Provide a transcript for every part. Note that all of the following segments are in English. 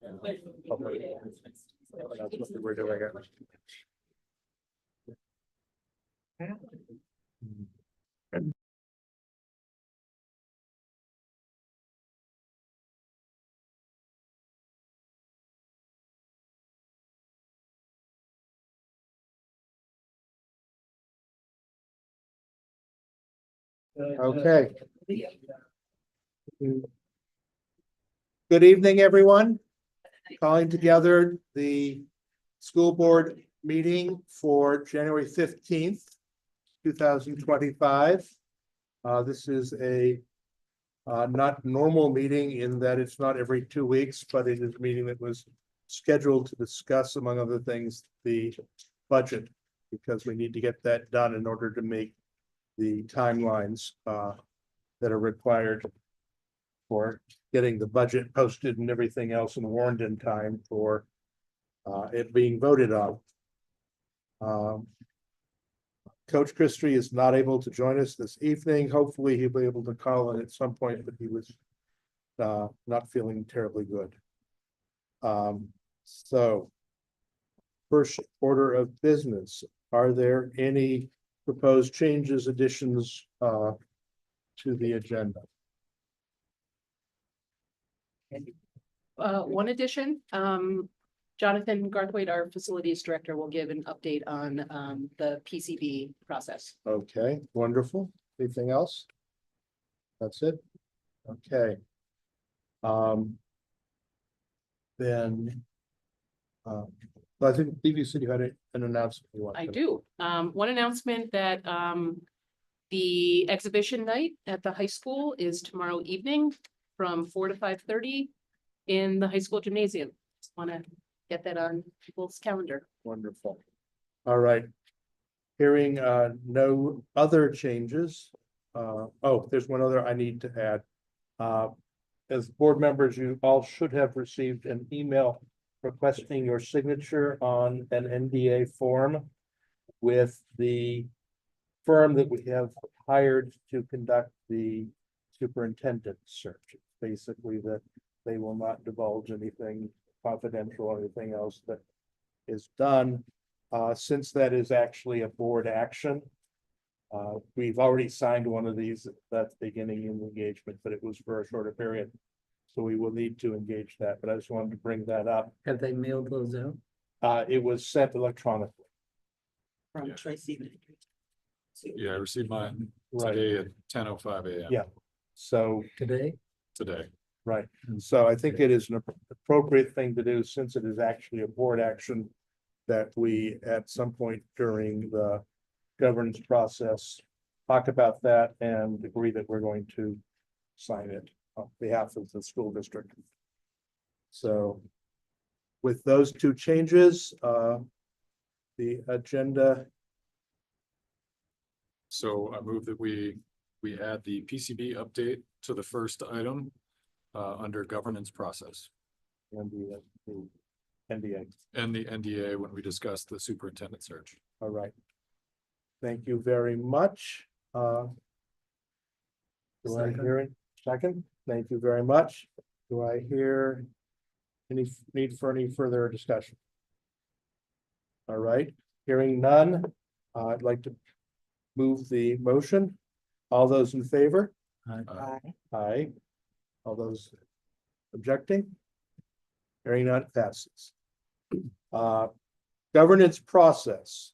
That's what we're doing. Okay. Good evening, everyone. Calling together the school board meeting for January 15th, 2025. This is a not normal meeting in that it's not every 2 weeks, but it is a meeting that was scheduled to discuss, among other things, the budget, because we need to get that done in order to make the timelines that are required for getting the budget posted and everything else and warned in time for it being voted on. Coach Christie is not able to join us this evening. Hopefully he'll be able to call in at some point, but he was not feeling terribly good. So first order of business, are there any proposed changes, additions to the agenda? One addition, Jonathan Garthwaite, our facilities director, will give an update on the PCB process. Okay, wonderful. Anything else? That's it. Okay. Then I think you said you had an announcement you want. I do. One announcement that the exhibition night at the high school is tomorrow evening from 4 to 5:30 in the high school gymnasium. Just want to get that on people's calendar. Wonderful. All right. Hearing no other changes. Oh, there's one other I need to add. As board members, you all should have received an email requesting your signature on an NDA form with the firm that we have hired to conduct the superintendent search. Basically, that they will not divulge anything confidential or anything else that is done. Since that is actually a board action, we've already signed one of these at the beginning of the engagement, but it was for a shorter period. So we will need to engage that, but I just wanted to bring that up. Have they mailed those out? It was sent electronically. From Tracy. Yeah, I received mine Right. today at 10:05 a.m. Yeah. So, Today? Today. right. So I think it is an appropriate thing to do, since it is actually a board action, that we at some point during the governance process talk about that and agree that we're going to sign it on behalf of the school district. So with those two changes, the agenda. So I move that we add the PCB update to the first item under governance process And the NDA. and the NDA when we discuss the superintendent search. All right. Thank you very much. Do I hear it? Second? Thank you very much. Do I hear any need for any further discussion? All right, hearing none, I'd like to move the motion. All those in favor? Aye. All those objecting? Hearing none, passes. Governance process.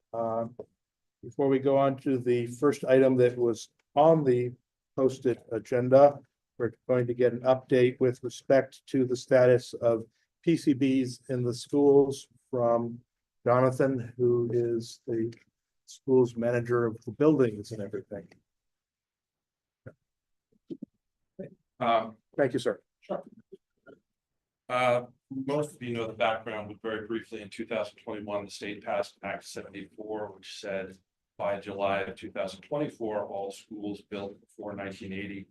Before we go on to the first item that was on the posted agenda, we're going to get an update with respect to the status of PCBs in the schools from Jonathan, who is the school's manager of the buildings and everything. Thank you, sir. Sure. Most of you know the background, but very briefly, in 2021, the state passed Act 74, which said by July of 2024, all schools built before 1980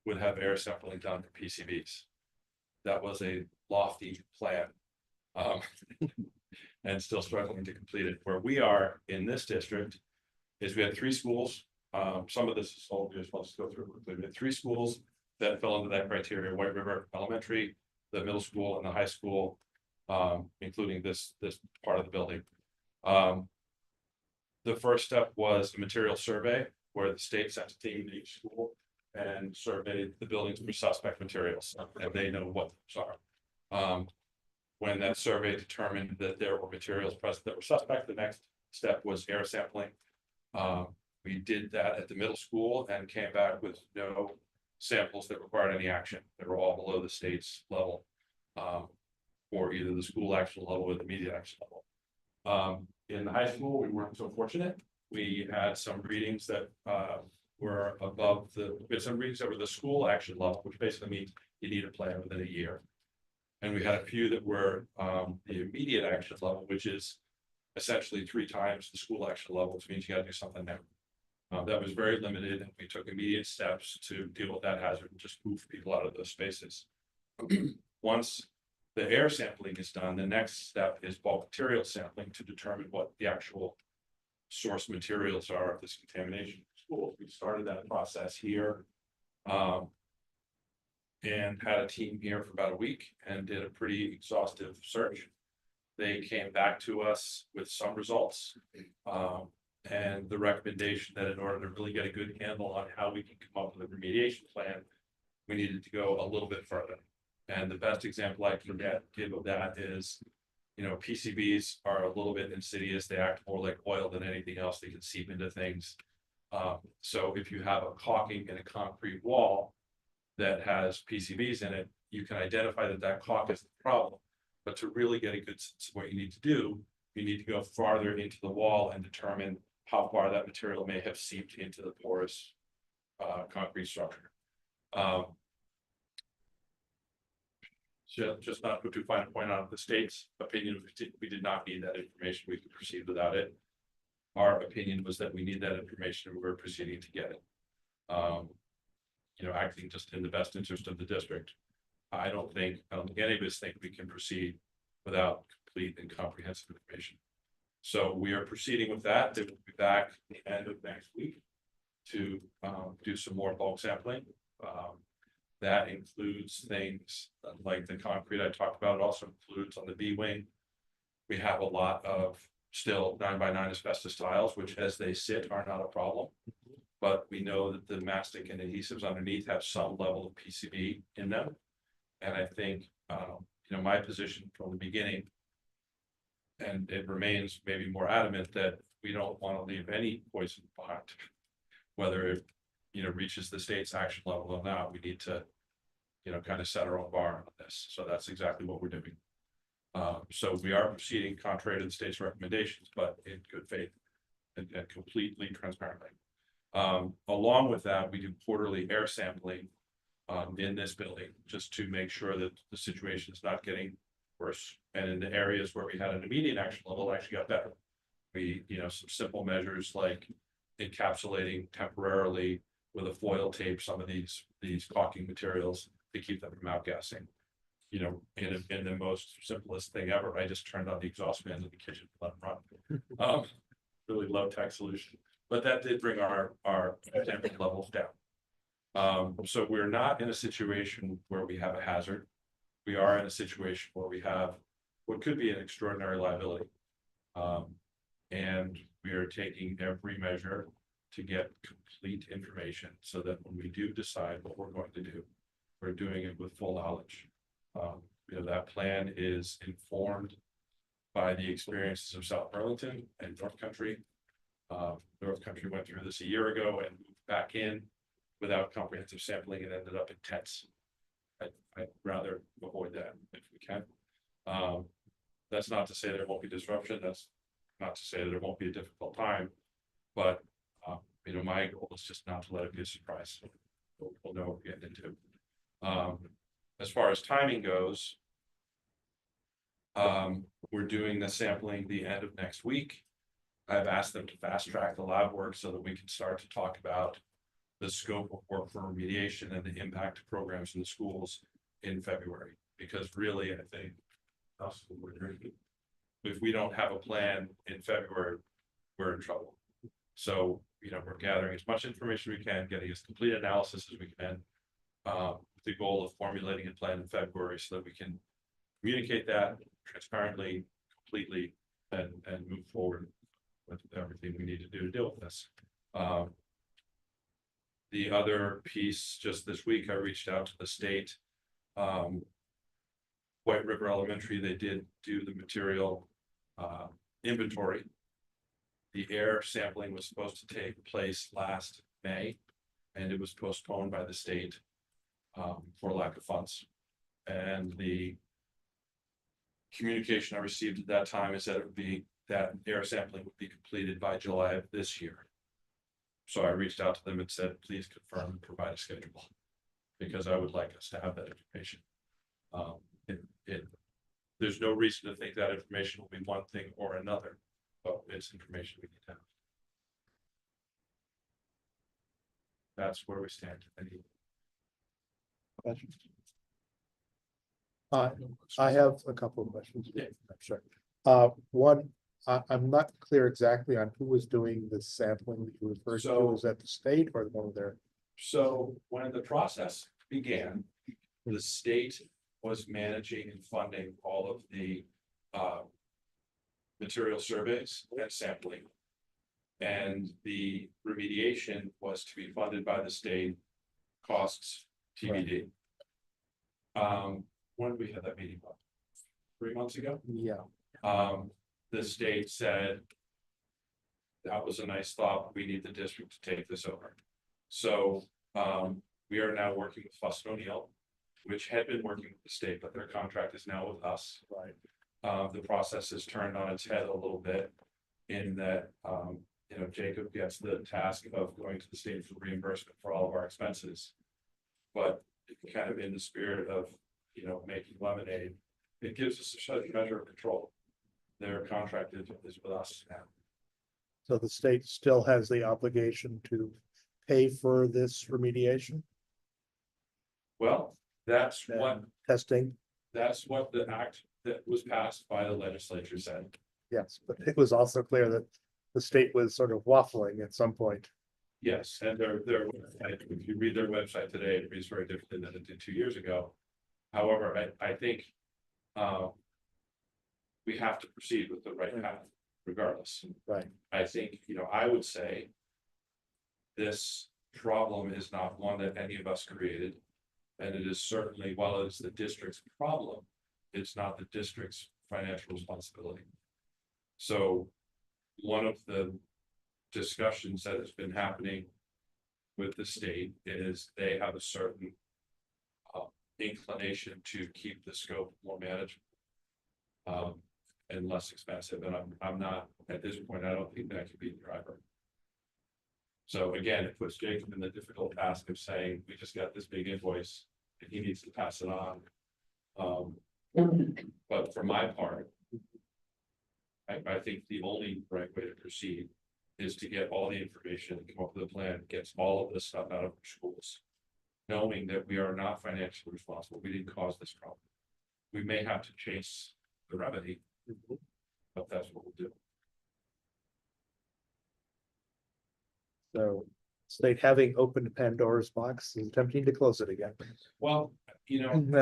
would have air sampling done for PCBs. That was a lofty plan, and still struggling to complete it. Where we are in this district is we had 3 schools. Some of this is all just let's go through quickly. We had 3 schools that fell into that criteria: White River Elementary, the middle school and the high school, including this part of the building. The first step was a material survey where the state sent a team to each school and surveyed the buildings for suspect materials, and they know what those are. When that survey determined that there were materials present that were suspect, the next step was air sampling. We did that at the middle school and came back with no samples that required any action. They were all below the state's level, or either the school action level or the immediate action level. In the high school, we weren't so fortunate. We had some readings that were above we had some readings that were the school action level, which basically means you need a plan within a year. And we had a few that were the immediate action level, which is essentially 3 times the school action level, which means you got to do something now. That was very limited, and we took immediate steps to deal with that hazard and just move people out of those spaces. Once the air sampling is done, the next step is bulk material sampling to determine what the actual source materials are of this contamination. Schools, we started that process here, and had a team here for about a week and did a pretty exhaustive search. They came back to us with some results, and the recommendation that in order to really get a good handle on how we can come up with a remediation plan, we needed to go a little bit further. And the best example I can give of that is, PCBs are a little bit insidious. They act more like oil than anything else. They can seep into things. So if you have a caulking in a concrete wall that has PCBs in it, you can identify that caulk is the problem. But to really get a good sense of what you need to do, you need to go farther into the wall and determine how far that material may have seeped into the porous concrete structure. Just not to find a point on the state's opinion, we did not need that information. We could proceed without it. Our opinion was that we need that information and we were proceeding to get it. Acting just in the best interest of the district. I don't think any of us think we can proceed without complete and comprehensive information. So we are proceeding with that. They will be back at the end of next week to do some more bulk sampling. That includes things like the concrete I talked about. It also includes on the B wing. We have a lot of still 9x9 asbestos tiles, which as they sit are not a problem. But we know that the mastic and adhesives underneath have some level of PCB in them. And I think, my position from the beginning, and it remains maybe more adamant that we don't want to leave any poison behind, whether it, reaches the state's action level or not. We need to, kind of set our own bar on this. So that's exactly what we're doing. So we are proceeding contrary to the state's recommendations, but in good faith and completely transparently. Along with that, we do quarterly air sampling in this building just to make sure that the situation is not getting worse. And in the areas where we had an immediate action level, it actually got better. We, some simple measures like encapsulating temporarily with a foil tape some of these caulking materials to keep them from outgassing. In the most simplest thing ever, I just turned on the exhaust fans in the kitchen to let them run. Really low tech solution, but that did bring our temperature levels down. So we're not in a situation where we have a hazard. We are in a situation where we have what could be an extraordinary liability. And we are taking every measure to get complete information so that when we do decide what we're going to do, we're doing it with full knowledge. That plan is informed by the experiences of South Burlington and North Country. North Country went through this a year ago and moved back in without comprehensive sampling and ended up in tents. I'd rather avoid that if we can. That's not to say there won't be disruption. That's not to say there won't be a difficult time, but my goal is just not to let it be a surprise. We'll know what we're getting into. As far as timing goes, we're doing the sampling the end of next week. I've asked them to fast track the lab work so that we can start to talk about the scope of work for remediation and the impact of programs in the schools in February. Because really, I think if we don't have a plan in February, we're in trouble. So, we're gathering as much information we can, getting as complete analysis as we can, with the goal of formulating a plan in February so that we can communicate that transparently, completely, and move forward with everything we need to do to deal with this. The other piece, just this week, I reached out to the state. White River Elementary, they did do the material inventory. The air sampling was supposed to take place last May, and it was postponed by the state for lack of funds. And the communication I received at that time is that it would be that air sampling would be completed by July of this year. So I reached out to them and said, please confirm and provide a schedule, because I would like us to have that information. There's no reason to think that information will be one thing or another, but it's information we need to have. That's where we stand. Questions? I have a couple of questions. Yeah. I'm sure. One, I'm not clear exactly on who was doing the sampling that you referred to. So- Was that the state or one of their? So when the process began, the state was managing and funding all of the material surveys and sampling. And the remediation was to be funded by the state, costs TBD. When did we have that meeting? 3 months ago? Yeah. The state said that was a nice thought, we need the district to take this over. So we are now working with Fuss O'Neill, which had been working with the state, but their contract is now with us. Right. The process is turned on its head a little bit in that, Jacob gets the task of going to the state for reimbursement for all of our expenses. But kind of in the spirit of, making lemonade, it gives us a measure of control. Their contract is with us now. So the state still has the obligation to pay for this remediation, Well, that's what testing? the act that was passed by the legislature said. Yes, but it was also clear that the state was sort of waffling at some point. Yes, and if you read their website today, it reads very differently than it did 2 years ago. However, I think we have to proceed with the right path regardless. Right. I think, I would say this problem is not one that any of us created. And it is certainly, while it is the district's problem, it's not the district's financial responsibility. So one of the discussions that has been happening with the state is they have a certain inclination to keep the scope more manageable and less expensive. And I'm not, at this point, I don't think that could be the driver. So again, it puts Jacob in the difficult task of saying, we just got this big invoice and he needs to pass it on. But for my part, I think the only right way to proceed is to get all the information, come up with a plan, gets all of this stuff out of our schools. Knowing that we are not financially responsible, we didn't cause this problem. We may have to chase the remedy, but that's what we'll do. So state having opened Pandora's box is tempting to close it again. Well, And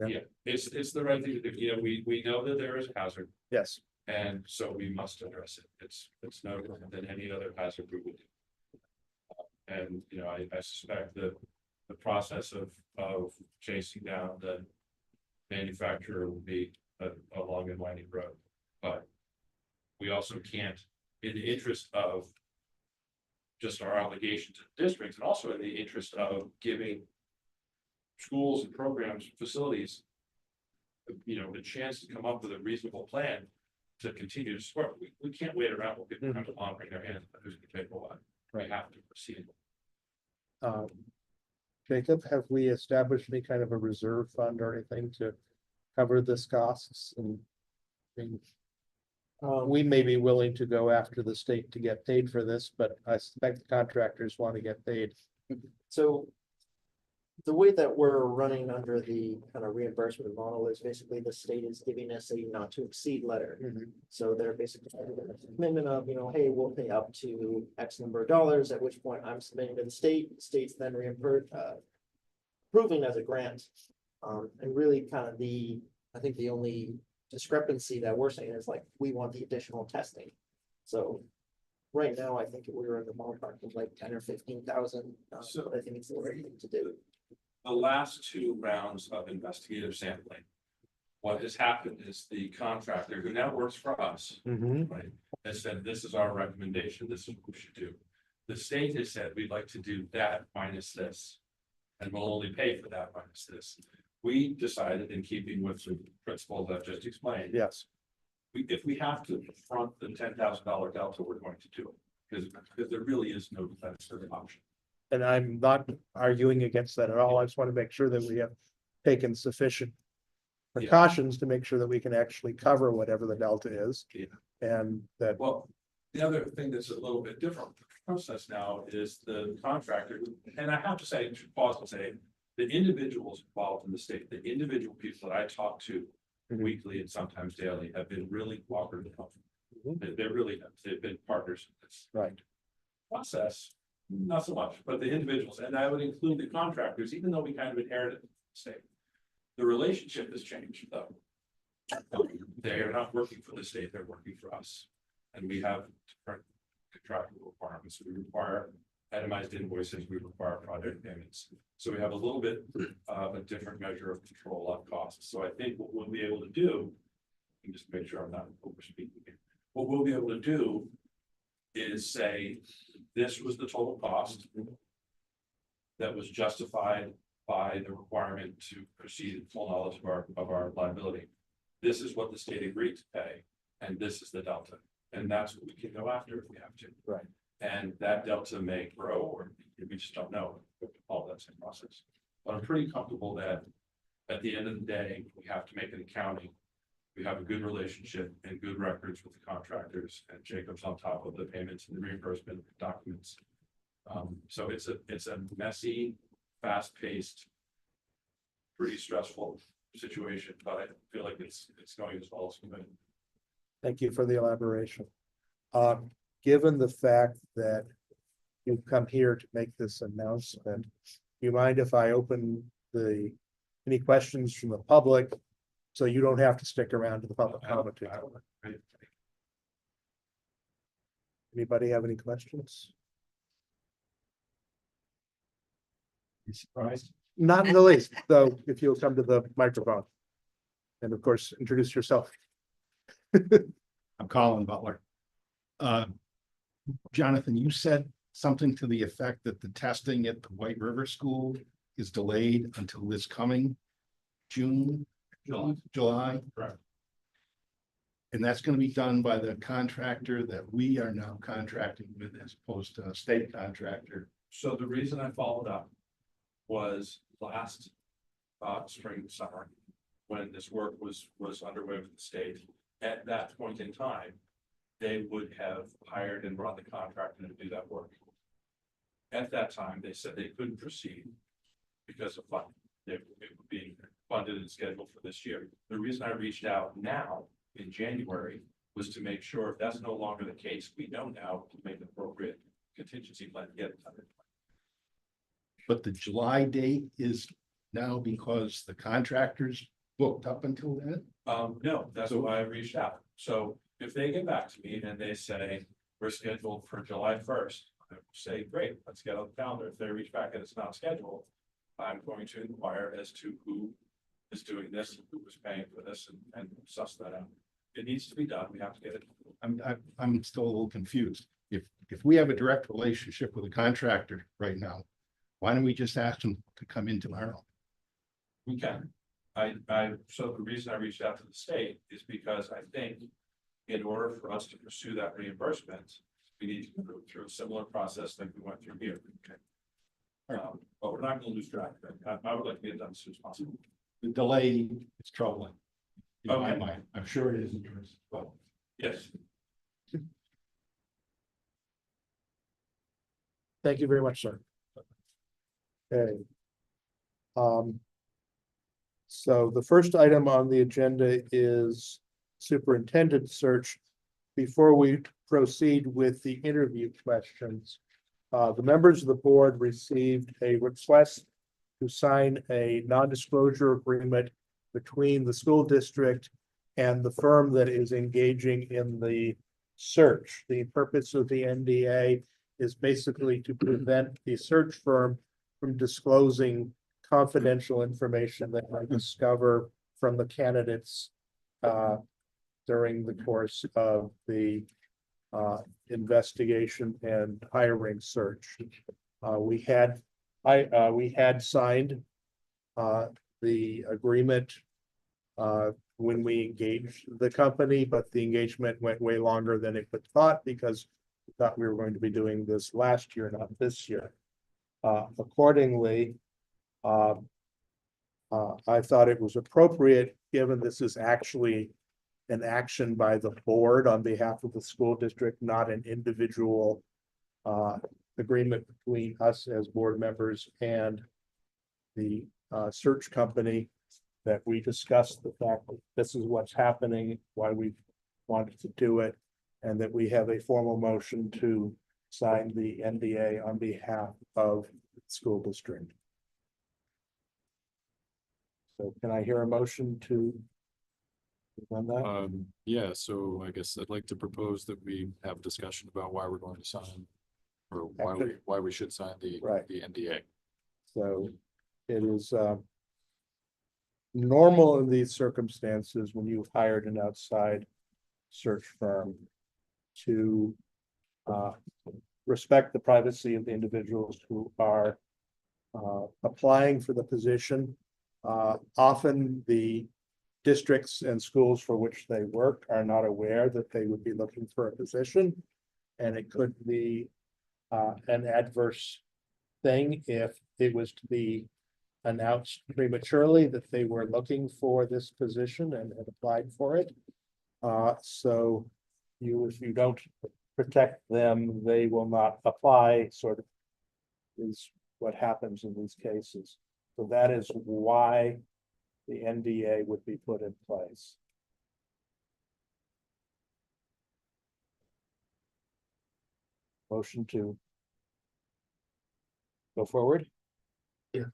Yeah. yeah, it's the right thing to do. We know that there is a hazard. yes, And so we must address it. It's no different than any other hazard we would do. And, I suspect that the process of chasing down the manufacturer will be a long and winding road. But we also can't, in the interest of just our obligation to the districts, and also in the interest of giving schools and programs, facilities, the chance to come up with a reasonable plan to continue to support. We can't wait around while people come along, bring their hands, who's going to pay for what. We have to proceed. Jacob, have we established any kind of a reserve fund or anything to cover this costs and things? We may be willing to go after the state to get paid for this, but I suspect the contractors want to get paid. So the way that we're running under the kind of reimbursement model is basically the state is giving us a not to exceed letter. So they're basically giving us a commitment of, hey, we'll pay up to X number of dollars, at which point I'm submitting to the state, state's then approving as a grant. And really kind of I think the only discrepancy that we're saying is like, we want the additional testing. So right now, I think we're in the ballpark of like 10 or 15,000. So I think it's the right thing to do. The last two rounds of investigative sampling. What has happened is the contractor who now works for us, right, has said, this is our recommendation, this is what we should do. The state has said, we'd like to do that minus this, and we'll only pay for that minus this. We decided, in keeping with the principles I've just explained, Yes, if we have to front the $10,000 delta, we're going to do it, because there really is no defensive option. and I'm not arguing against that at all. I just want to make sure that we have taken sufficient precautions to make sure that we can actually cover whatever the delta is. Yeah. And that, Well, the other thing that's a little bit different with the process now is the contractor, and I have to say, pause and say, the individuals involved in the state, the individual people that I talk to weekly and sometimes daily have been really cooperative and helpful. They really have, they've been partners in this right, process, not so much, but the individuals, and I would include the contractors, even though we kind of inherited the state. The relationship has changed, though. They are not working for the state, they're working for us. And we have different contractual requirements. We require itemized invoices, we require project payments. So we have a little bit of a different measure of control on costs. So I think what we'll be able to do, and just make sure I'm not overspeaking here, what we'll be able to do is say, this was the total cost that was justified by the requirement to proceed in full knowledge of our liability. This is what the state agreed to pay, and this is the delta. And that's what we can go after if we have to. right. And that delta may grow, or we just don't know. All that same process. But I'm pretty comfortable that at the end of the day, we have to make an accounting. We have a good relationship and good records with the contractors, and Jacob's on top of the payments and the reimbursement documents. So it's a messy, fast-paced, pretty stressful situation, but I feel like it's going as well as it can. Thank you for the elaboration. Given the fact that you've come here to make this announcement, do you mind if I open any questions from the public? So you don't have to stick around to the public comment. Anybody have any questions? You surprised? Not in the least, though, if you'll come to the microphone. And of course, introduce yourself. I'm Colin Butler. Jonathan, you said something to the effect that the testing at the White River School is delayed until this coming June, July. Correct. And that's going to be done by the contractor that we are now contracting with as opposed to a state contractor. So the reason I followed up was last spring, summer, when this work was underway with the state. At that point in time, they would have hired and brought the contractor to do that work. At that time, they said they couldn't proceed because of funding. It would be funded and scheduled for this year. The reason I reached out now in January was to make sure if that's no longer the case, we know now to make an appropriate contingency plan to get it funded. But the July date is now because the contractors booked up until then? No, that's why I reached out. So if they get back to me and they say, we're scheduled for July 1st, I will say, great, let's get on the calendar. If they reach back and it's not scheduled, I'm going to inquire as to who is doing this, and who was paying for this, and suss that out. It needs to be done. We have to get it. I'm still a little confused. If we have a direct relationship with a contractor right now, why don't we just ask them to come in tomorrow? We can. So the reason I reached out to the state is because I think in order for us to pursue that reimbursement, we need to go through a similar process like we went through here. But we're not going to lose track of it. I would like to get it done as soon as possible. The delay is troubling. In my Okay. mind. I'm sure it is in yours. Well, Yes. Thank you very much, sir. Okay. So the first item on the agenda is Superintendent Search. Before we proceed with the interview questions, the members of the board received a request to sign a non-disclosure agreement between the school district and the firm that is engaging in the search. The purpose of the NDA is basically to prevent the search firm from disclosing confidential information that might discover from the candidates during the course of the investigation and hiring search. We had signed the agreement when we engaged the company, but the engagement went way longer than it was thought because we thought we were going to be doing this last year, not this year. Accordingly, I thought it was appropriate, given this is actually an action by the board on behalf of the school district, not an individual agreement between us as board members and the search company, that we discussed the fact that this is what's happening, why we wanted to do it, and that we have a formal motion to sign the NDA on behalf of the school district. So can I hear a motion to run that? Yeah, so I guess I'd like to propose that we have a discussion about why we're going to sign, or why we should sign the Right. the NDA. So it is normal in these circumstances when you've hired an outside search firm to respect the privacy of the individuals who are applying for the position. Often the districts and schools for which they work are not aware that they would be looking for a position. And it could be an adverse thing if it was to be announced prematurely that they were looking for this position and had applied for it. So if you don't protect them, they will not apply, sort of is what happens in these cases. So that is why the NDA would be put in place. Motion to go forward? Yes.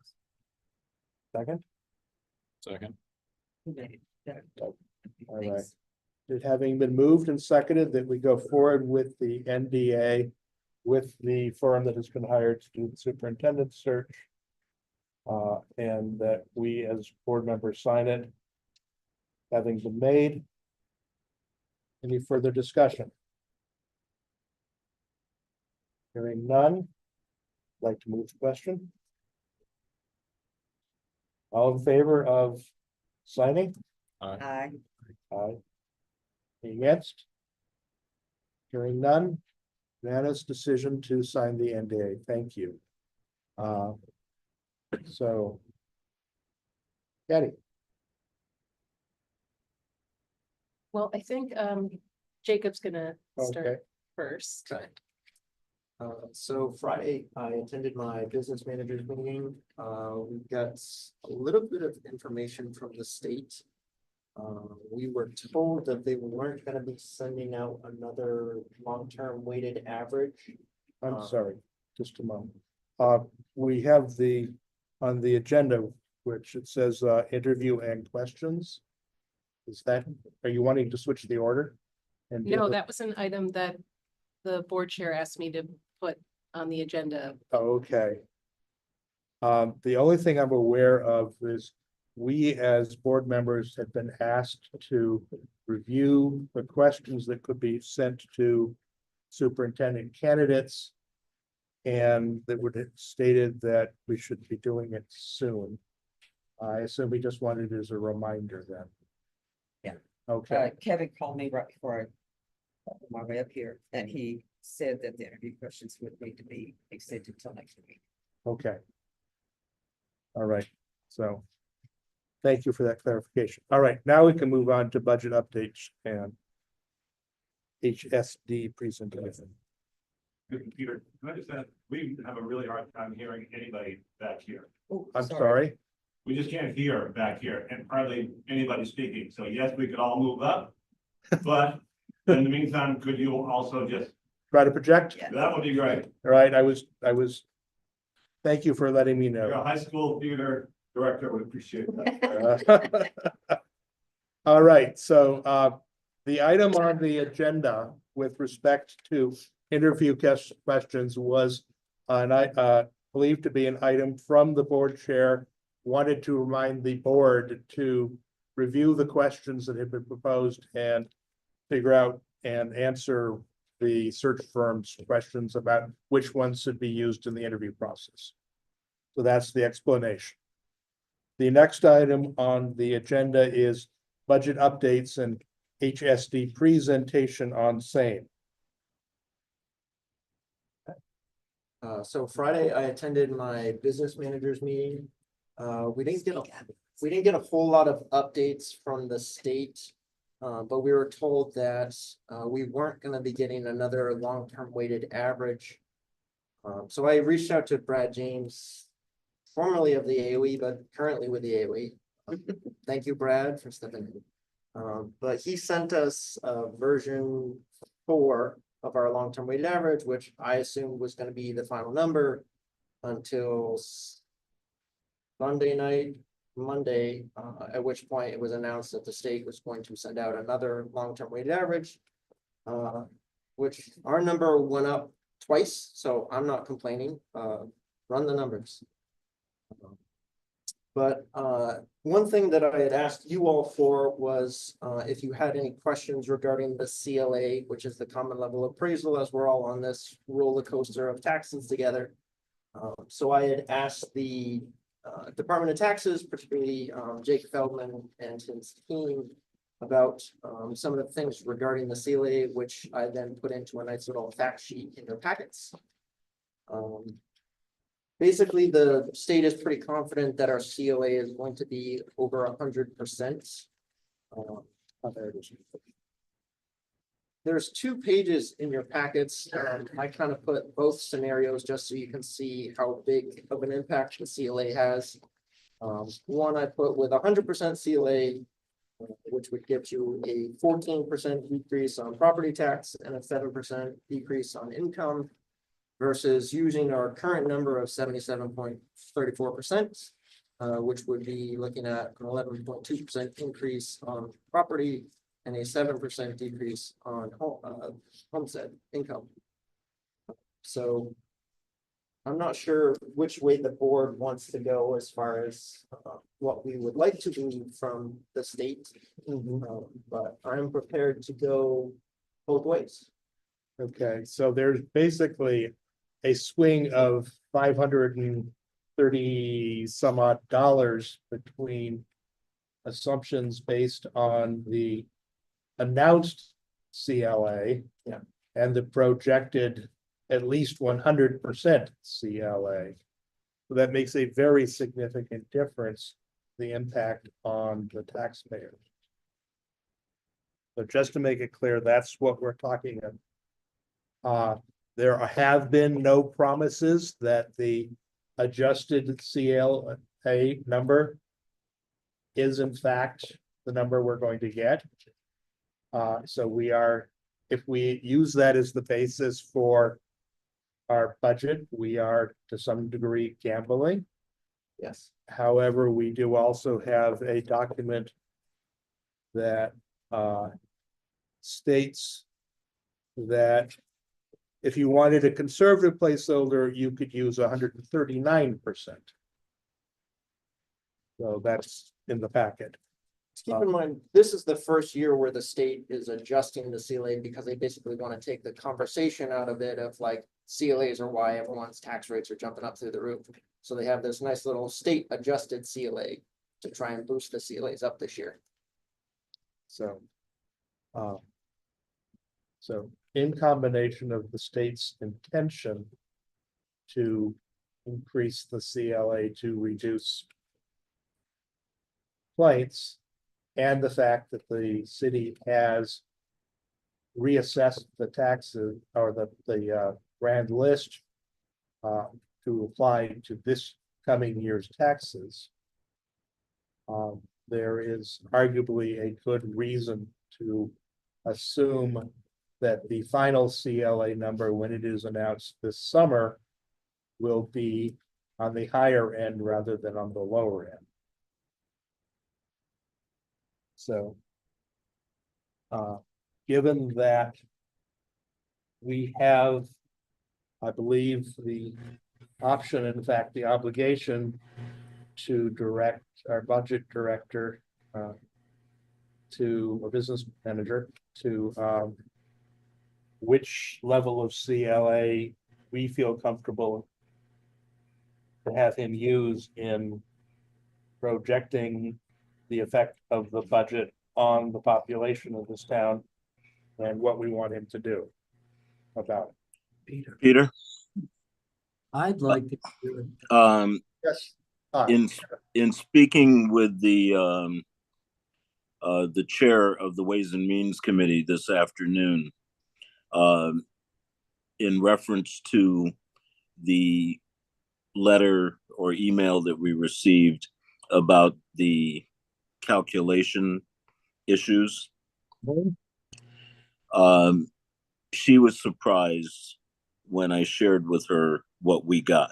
Second? Second. All right. It having been moved and seconded that we go forward with the NDA with the firm that has been hired to do the superintendent search. And that we as board members sign it. Having been made. Any further discussion? Hearing none. I'd like to move the question. All in favor of signing? Aye. Aye. Any against? Hearing none. Unanimous decision to sign the NDA. Thank you. So. Patty, Well, I think Jacob's gonna okay, start first. So Friday, I attended my business managers meeting. We got a little bit of information from the state. We were told that they weren't gonna be sending out another long-term weighted average. I'm sorry, just a moment. We have on the agenda, which it says interview and questions. Are you wanting to switch the order? And No, that was an item that the board chair asked me to put on the agenda. Okay. The only thing I'm aware of is we as board members have been asked to review the questions that could be sent to superintendent candidates. And that would have stated that we should be doing it soon. I assume we just wanted it as a reminder then. Yeah. Okay, Kevin called me right before I on my way up here, and he said that the interview questions would need to be extended till next week. okay. All right, so. Thank you for that clarification. All right, now we can move on to budget updates and HSD presentation. Peter, can I just add, we have a really hard time hearing anybody back here. Oh, I'm sorry. We just can't hear back here and hardly anybody speaking. So yes, we could all move up. But in the meantime, could you also just, Try to project? Yeah. that would be great. All right, I was thank you for letting me Your know. high school theater director would appreciate that. All right, so the item on the agenda with respect to interview questions was, and I believed to be an item from the board chair, wanted to remind the board to review the questions that have been proposed and figure out and answer the search firm's questions about which ones should be used in the interview process. So that's the explanation. The next item on the agenda is budget updates and HSD presentation on same. So Friday, I attended my business managers meeting. We didn't get a whole lot of updates from the state. But we were told that, we weren't gonna be getting another long-term weighted average. So I reached out to Brad James, formerly of the AOE, but currently with the AOE. Thank you, Brad, for stepping in. But he sent us version 4 of our long-term weighted average, which I assumed was gonna be the final number until Monday, at which point it was announced that the state was going to send out another long-term weighted average. Which our number went up twice, so I'm not complaining, run the numbers. But one thing that I had asked you all for was if you had any questions regarding the CLA, which is the common level appraisal, as we're all on this roller coaster of taxes together. So I had asked the Department of Taxes, particularly Jake Feldman and his team, about some of the things regarding the CLA, which I then put into a nice little fact sheet in their packets. Basically, the state is pretty confident that our CLA is going to be over 100%. There it is. There's 2 pages in your packets, and I kind of put both scenarios just so you can see how big of an impact the CLA has. One I put with 100% CLA, which would give you a 14% decrease on property tax and a 7% decrease on income, versus using our current number of 77.34%, which would be looking at an 11.2% increase on property and a 7% decrease on homestead income. So I'm not sure which way the board wants to go as far as what we would like to do from the state. But I'm prepared to go both ways. Okay, so there's basically a swing of $530 some odd between assumptions based on the announced CLA. Yeah. And the projected at least 100% CLA. So that makes a very significant difference, the impact on the taxpayer. So just to make it clear, that's what we're talking about. There have been no promises that the adjusted CLA number is in fact the number we're going to get. So we are, if we use that as the basis for our budget, we are to some degree gambling. Yes. However, we do also have a document that states that if you wanted a conservative placeholder, you could use 139%. So that's in the packet. Keep in mind, this is the first year where the state is adjusting the CLA because they basically want to take the conversation out of it of like CLAs are why everyone's tax rates are jumping up through the roof. So they have this nice little state adjusted CLA to try and boost the CLAs up this year. So in combination of the state's intention to increase the CLA to reduce complaints, and the fact that the city has reassessed the taxes or the grand list to apply to this coming year's taxes, there is arguably a good reason to assume that the final CLA number, when it is announced this summer, will be on the higher end rather than on the lower end. So, given that we have, I believe, the option, in fact, the obligation to direct our budget director to a business manager to which level of CLA we feel comfortable to have him use in projecting the effect of the budget on the population of this town and what we want him to do about it. Peter, I'd like to. Yes. in speaking with the chair of the Ways and Means Committee this afternoon, in reference to the letter or email that we received about the calculation issues, she was surprised when I shared with her what we got,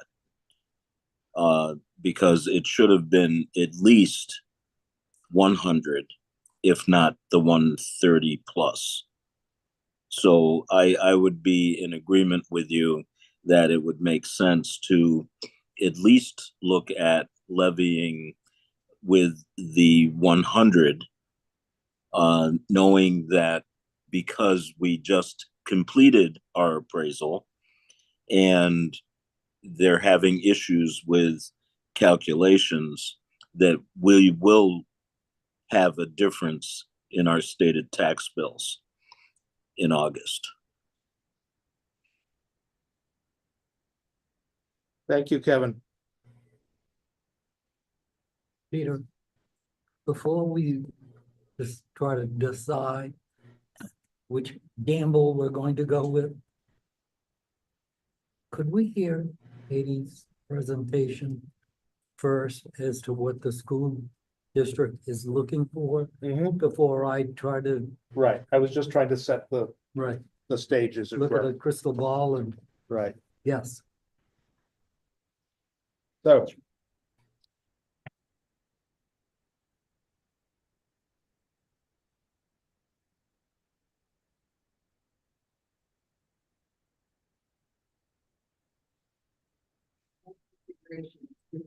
because it should have been at least 100, if not the 130 plus. So I would be in agreement with you that it would make sense to at least look at levying with the 100, knowing that because we just completed our appraisal and they're having issues with calculations, that we will have a difference in our stated tax bills in August. Thank you, Kevin. Peter, before we just try to decide which gamble we're going to go with, could we hear Katie's presentation first as to what the school district is looking for before I try to, Right, I was just trying to set right, the stages. look at a crystal ball and, Right, yes. so.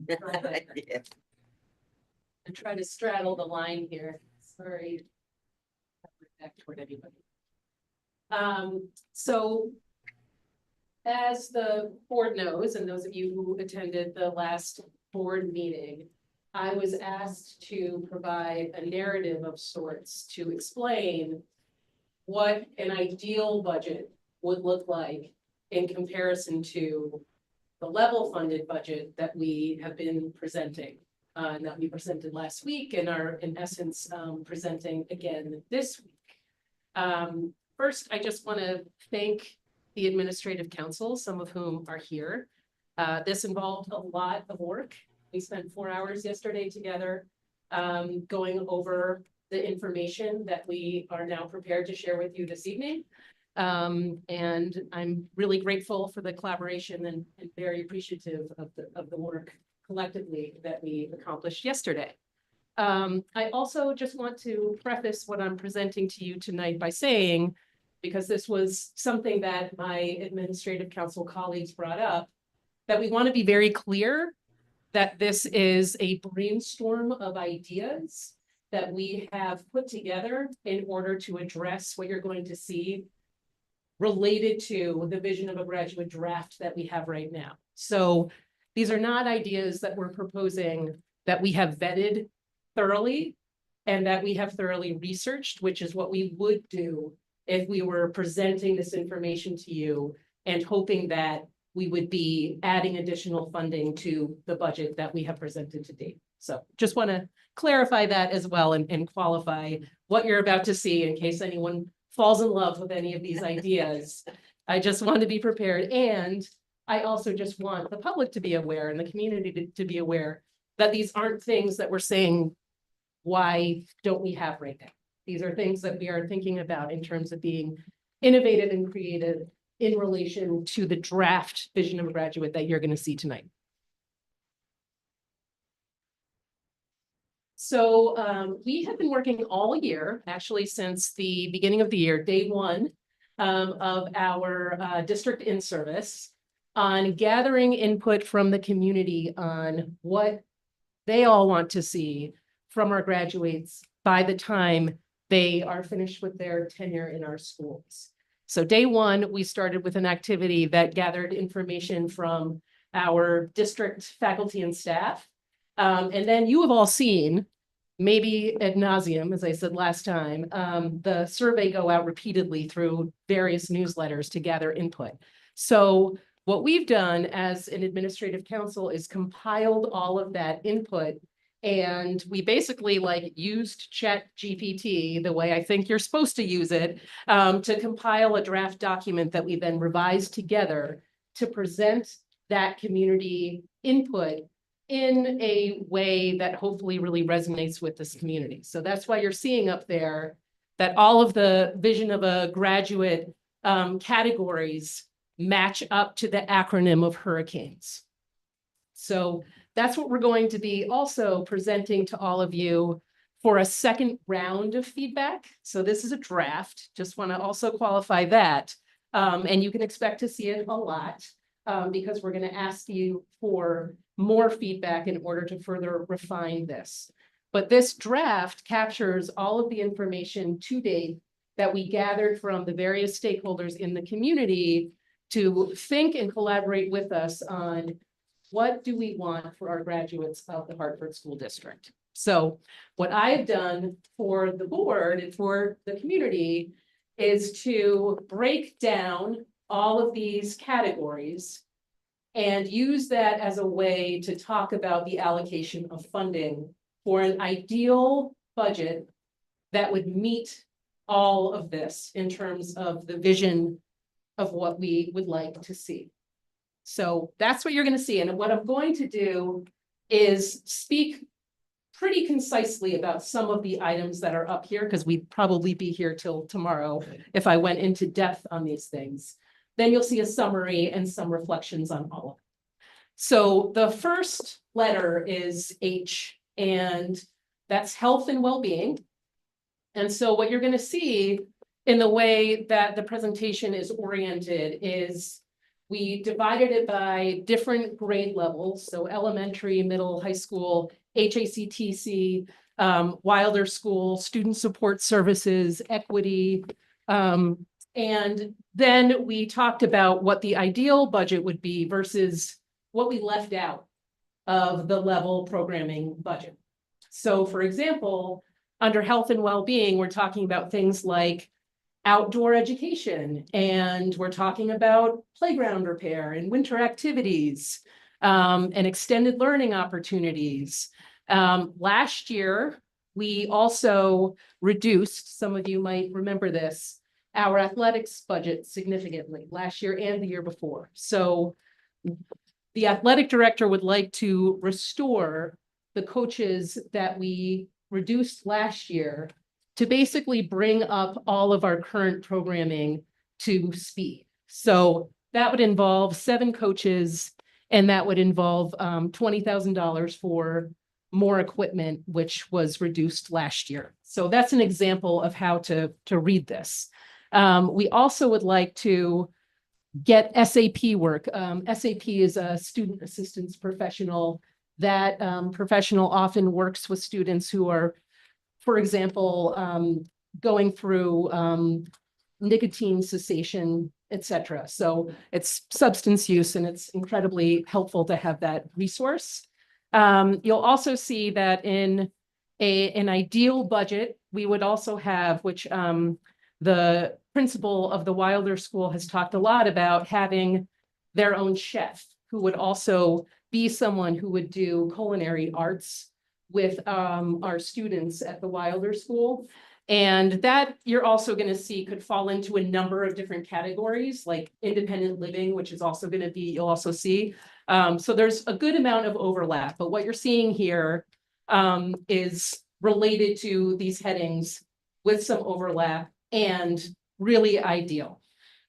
Yeah. And try to straddle the line here. Sorry. Back toward anybody. So as the board knows, and those of you who attended the last board meeting, I was asked to provide a narrative of sorts to explain what an ideal budget would look like in comparison to the level funded budget that we have been presenting. That we presented last week and are in essence presenting again this week. First, I just want to thank the administrative council, some of whom are here. This involved a lot of work. We spent 4 hours yesterday together going over the information that we are now prepared to share with you this evening. And I'm really grateful for the collaboration and very appreciative of the work collectively that we accomplished yesterday. I also just want to preface what I'm presenting to you tonight by saying, because this was something that my administrative council colleagues brought up, that we want to be very clear that this is a brainstorm of ideas that we have put together in order to address what you're going to see related to the vision of a graduate draft that we have right now. So these are not ideas that we're proposing that we have vetted thoroughly and that we have thoroughly researched, which is what we would do if we were presenting this information to you and hoping that we would be adding additional funding to the budget that we have presented to date. So just want to clarify that as well and qualify what you're about to see in case anyone falls in love with any of these ideas. I just want to be prepared. And I also just want the public to be aware and the community to be aware that these aren't things that we're saying, why don't we have right now? These are things that we are thinking about in terms of being innovative and creative in relation to the draft vision of a graduate that you're going to see tonight. So we have been working all year, actually since the beginning of the year, day one of our district in service, on gathering input from the community on what they all want to see from our graduates by the time they are finished with their tenure in our schools. So day one, we started with an activity that gathered information from our district faculty and staff. And then you have all seen, maybe ad nauseum, as I said last time, the survey go out repeatedly through various newsletters to gather input. So what we've done as an administrative council is compiled all of that input. And we basically like used ChatGPT the way I think you're supposed to use it, to compile a draft document that we then revised together to present that community input in a way that hopefully really resonates with this community. So that's why you're seeing up there that all of the vision of a graduate categories match up to the acronym of hurricanes. So that's what we're going to be also presenting to all of you for a second round of feedback. So this is a draft, just want to also qualify that. And you can expect to see it a lot because we're going to ask you for more feedback in order to further refine this. But this draft captures all of the information to date that we gathered from the various stakeholders in the community to think and collaborate with us on what do we want for our graduates of the Hartford School District. So what I've done for the board and for the community is to break down all of these categories and use that as a way to talk about the allocation of funding for an ideal budget that would meet all of this in terms of the vision of what we would like to see. So that's what you're going to see. And what I'm going to do is speak pretty concisely about some of the items that are up here, because we'd probably be here till tomorrow if I went into depth on these things. Then you'll see a summary and some reflections on all of it. So the first letter is H, and that's health and well-being. And so what you're going to see in the way that the presentation is oriented is we divided it by different grade levels. So elementary, middle, high school, HACTC, Wilder School, student support services, equity. And then we talked about what the ideal budget would be versus what we left out of the level programming budget. So for example, under health and well-being, we're talking about things like outdoor education, and we're talking about playground repair and winter activities, and extended learning opportunities. Last year, we also reduced, some of you might remember this, our athletics budget significantly last year and the year before. So the athletic director would like to restore the coaches that we reduced last year to basically bring up all of our current programming to speed. So that would involve 7 coaches, and that would involve $20,000 for more equipment, which was reduced last year. So that's an example of how to read this. We also would like to get SAP work. SAP is a student assistance professional. That professional often works with students who are, for example, going through nicotine cessation, etc. So it's substance use, and it's incredibly helpful to have that resource. You'll also see that in an ideal budget, we would also have, which the principal of the Wilder School has talked a lot about, having their own chef who would also be someone who would do culinary arts with our students at the Wilder School. And that you're also going to see could fall into a number of different categories, like independent living, which is also going to be, you'll also see. So there's a good amount of overlap, but what you're seeing here is related to these headings with some overlap and really ideal.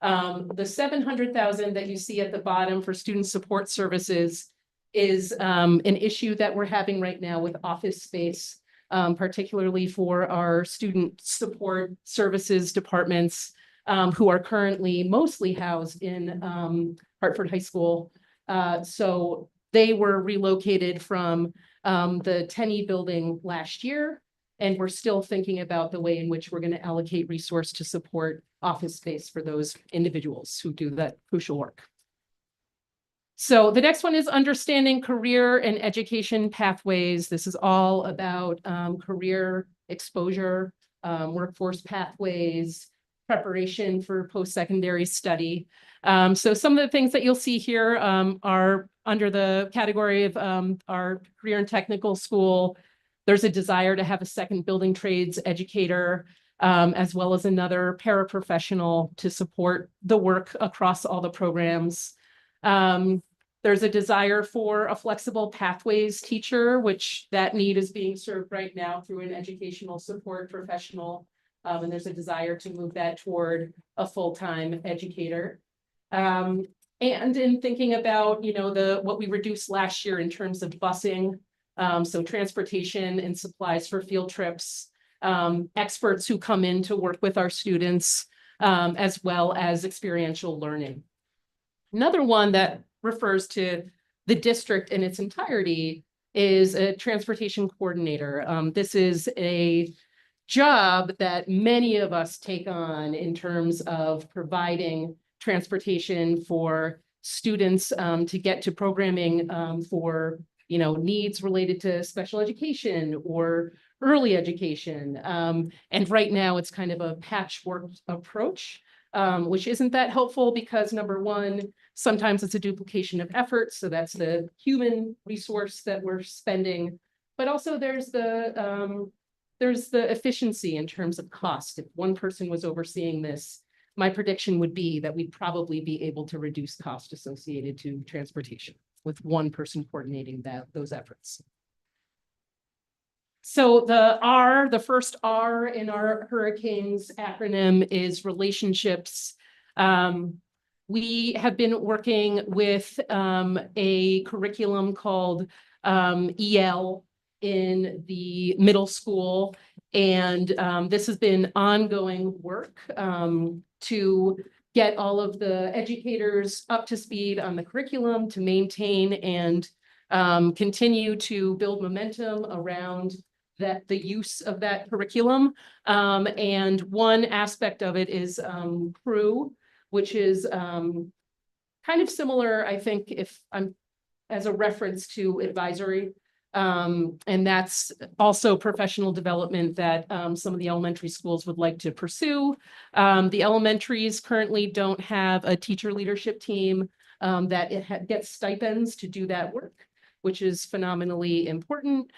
The 700,000 that you see at the bottom for student support services is an issue that we're having right now with office space. particularly for our student support services departments, who are currently mostly housed in Hartford High School. So they were relocated from the Tenney building last year. And we're still thinking about the way in which we're going to allocate resource to support office space for those individuals who do that crucial work. So the next one is understanding career and education pathways. This is all about career exposure, workforce pathways, preparation for post-secondary study. So some of the things that you'll see here are under the category of our career and technical school. There's a desire to have a second building trades educator, as well as another paraprofessional to support the work across all the programs. There's a desire for a flexible pathways teacher, which that need is being served right now through an educational support professional. And there's a desire to move that toward a full-time educator. And in thinking about, what we reduced last year in terms of busing, so transportation and supplies for field trips, experts who come in to work with our students, as well as experiential learning. Another one that refers to the district in its entirety is a transportation coordinator. This is a job that many of us take on in terms of providing transportation for students to get to programming for needs related to special education or early education. And right now it's kind of a patchwork approach, which isn't that helpful because number one, sometimes it's a duplication of effort. So that's the human resource that we're spending, but also there's the efficiency in terms of cost. If one person was overseeing this, my prediction would be that we'd probably be able to reduce cost associated to transportation with one person coordinating those efforts. So the first R in our hurricanes acronym is relationships. We have been working with a curriculum called EL in the middle school. And this has been ongoing work to get all of the educators up to speed on the curriculum, to maintain and continue to build momentum around the use of that curriculum. And one aspect of it is CREW, which is kind of similar, I think, as a reference to advisory. And that's also professional development that some of the elementary schools would like to pursue. The elementaries currently don't have a teacher leadership team that gets stipends to do that work, which is phenomenally important.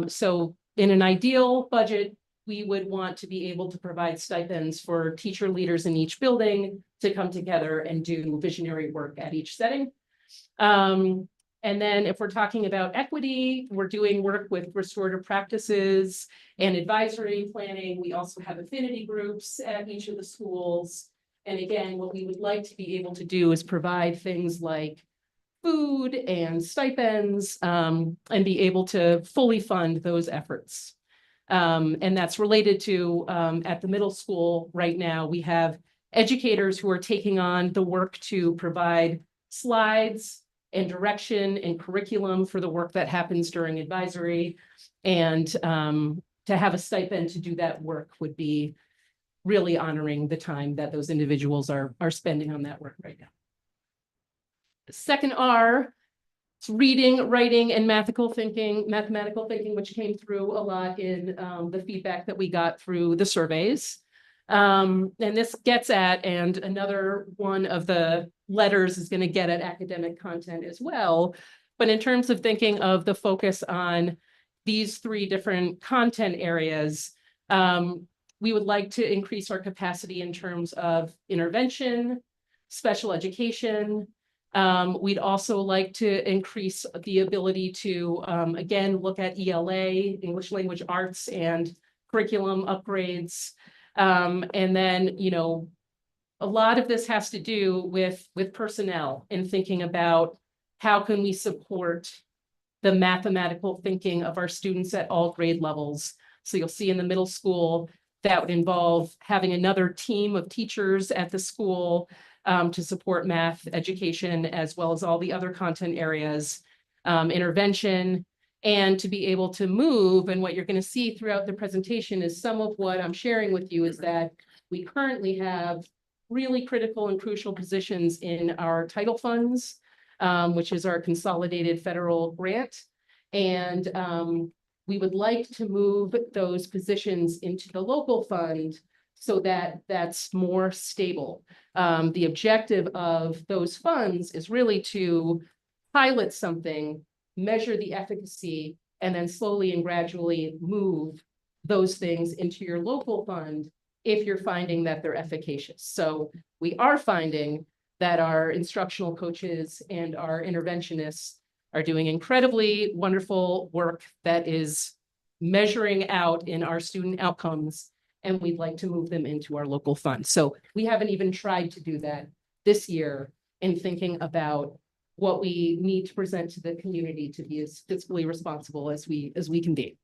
So in an ideal budget, we would want to be able to provide stipends for teacher leaders in each building to come together and do visionary work at each setting. And then if we're talking about equity, we're doing work with restorative practices and advisory planning. We also have affinity groups at each of the schools. And again, what we would like to be able to do is provide things like food and stipends and be able to fully fund those efforts. And that's related to at the middle school right now, we have educators who are taking on the work to provide slides and direction and curriculum for the work that happens during advisory. And to have a stipend to do that work would be really honoring the time that those individuals are spending on that work right now. The second R, it's reading, writing, and mathematical thinking, which came through a lot in the feedback that we got through the surveys. And this gets at, and another one of the letters is going to get at academic content as well. But in terms of thinking of the focus on these three different content areas, we would like to increase our capacity in terms of intervention, special education. We'd also like to increase the ability to, again, look at ELA, English Language Arts, and curriculum upgrades. And then, a lot of this has to do with personnel and thinking about how can we support the mathematical thinking of our students at all grade levels. So you'll see in the middle school, that would involve having another team of teachers at the school to support math education, as well as all the other content areas, intervention, and to be able to move. And what you're going to see throughout the presentation is some of what I'm sharing with you is that we currently have really critical and crucial positions in our title funds, which is our consolidated federal grant. And we would like to move those positions into the local fund so that that's more stable. The objective of those funds is really to pilot something, measure the efficacy, and then slowly and gradually move those things into your local fund if you're finding that they're efficacious. So we are finding that our instructional coaches and our interventionists are doing incredibly wonderful work that is measuring out in our student outcomes, and we'd like to move them into our local fund. So we haven't even tried to do that this year in thinking about what we need to present to the community to be as fiscally responsible as we can be.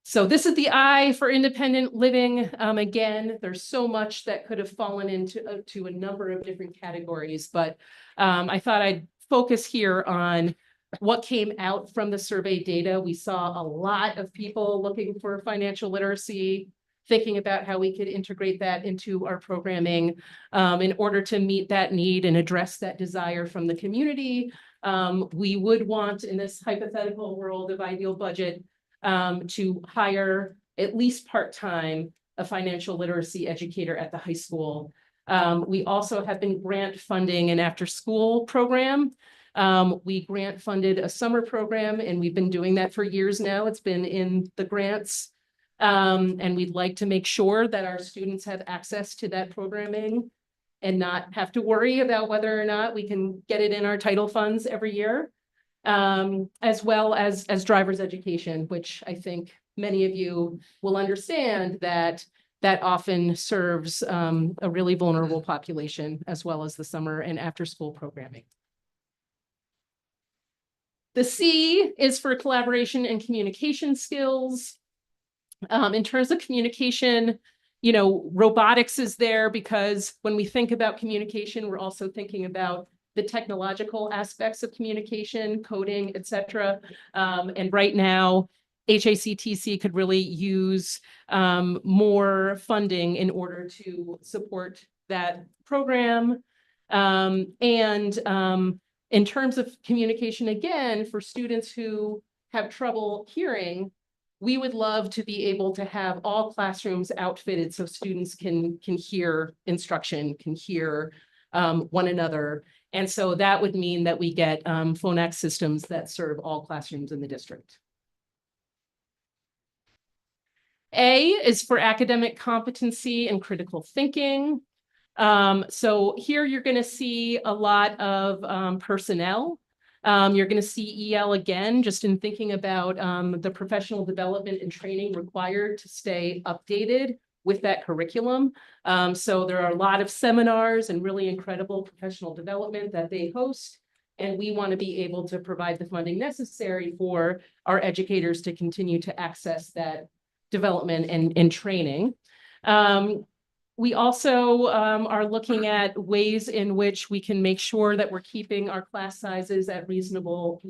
So this is the I for independent living. Again, there's so much that could have fallen into to a number of different categories, but I thought I'd focus here on what came out from the survey data. We saw a lot of people looking for financial literacy, thinking about how we could integrate that into our programming in order to meet that need and address that desire from the community. We would want, in this hypothetical world of ideal budget, to hire at least part-time a financial literacy educator at the high school. We also have been grant funding an after-school program. We grant funded a summer program, and we've been doing that for years now. It's been in the grants. And we'd like to make sure that our students have access to that programming and not have to worry about whether or not we can get it in our title funds every year. As well as driver's education, which I think many of you will understand that often serves a really vulnerable population, as well as the summer and after-school programming. The C is for collaboration and communication skills. In terms of communication, you know, robotics is there because when we think about communication, we're also thinking about the technological aspects of communication, coding, et cetera. And right now, HACTC could really use more funding in order to support that program. In terms of communication, again, for students who have trouble hearing, we would love to be able to have all classrooms outfitted so students can hear instruction, can hear one another. And so that would mean that we get phonetic systems that serve all classrooms in the district. A is for academic competency and critical thinking. So here you're going to see a lot of personnel. You're going to see EL again, just in thinking about the professional development and training required to stay updated with that curriculum. So there are a lot of seminars and really incredible professional development that they host. And we want to be able to provide the funding necessary for our educators to continue to access that development and training. We also are looking at ways in which we can make sure that we're keeping our class sizes at reasonable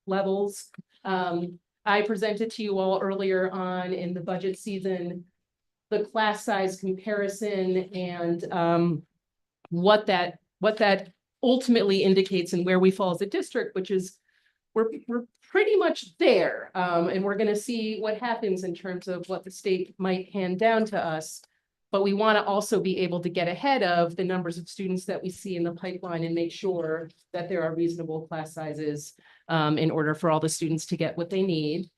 levels. I presented to you all earlier on in the budget season the class size comparison and what that ultimately indicates and where we fall as a district, which is we're pretty much there. And we're going to see what happens in terms of what the state might hand down to us. But we want to also be able to get ahead of the numbers of students that we see in the pipeline and make sure that there are reasonable class sizes in order for all the students to get what they need.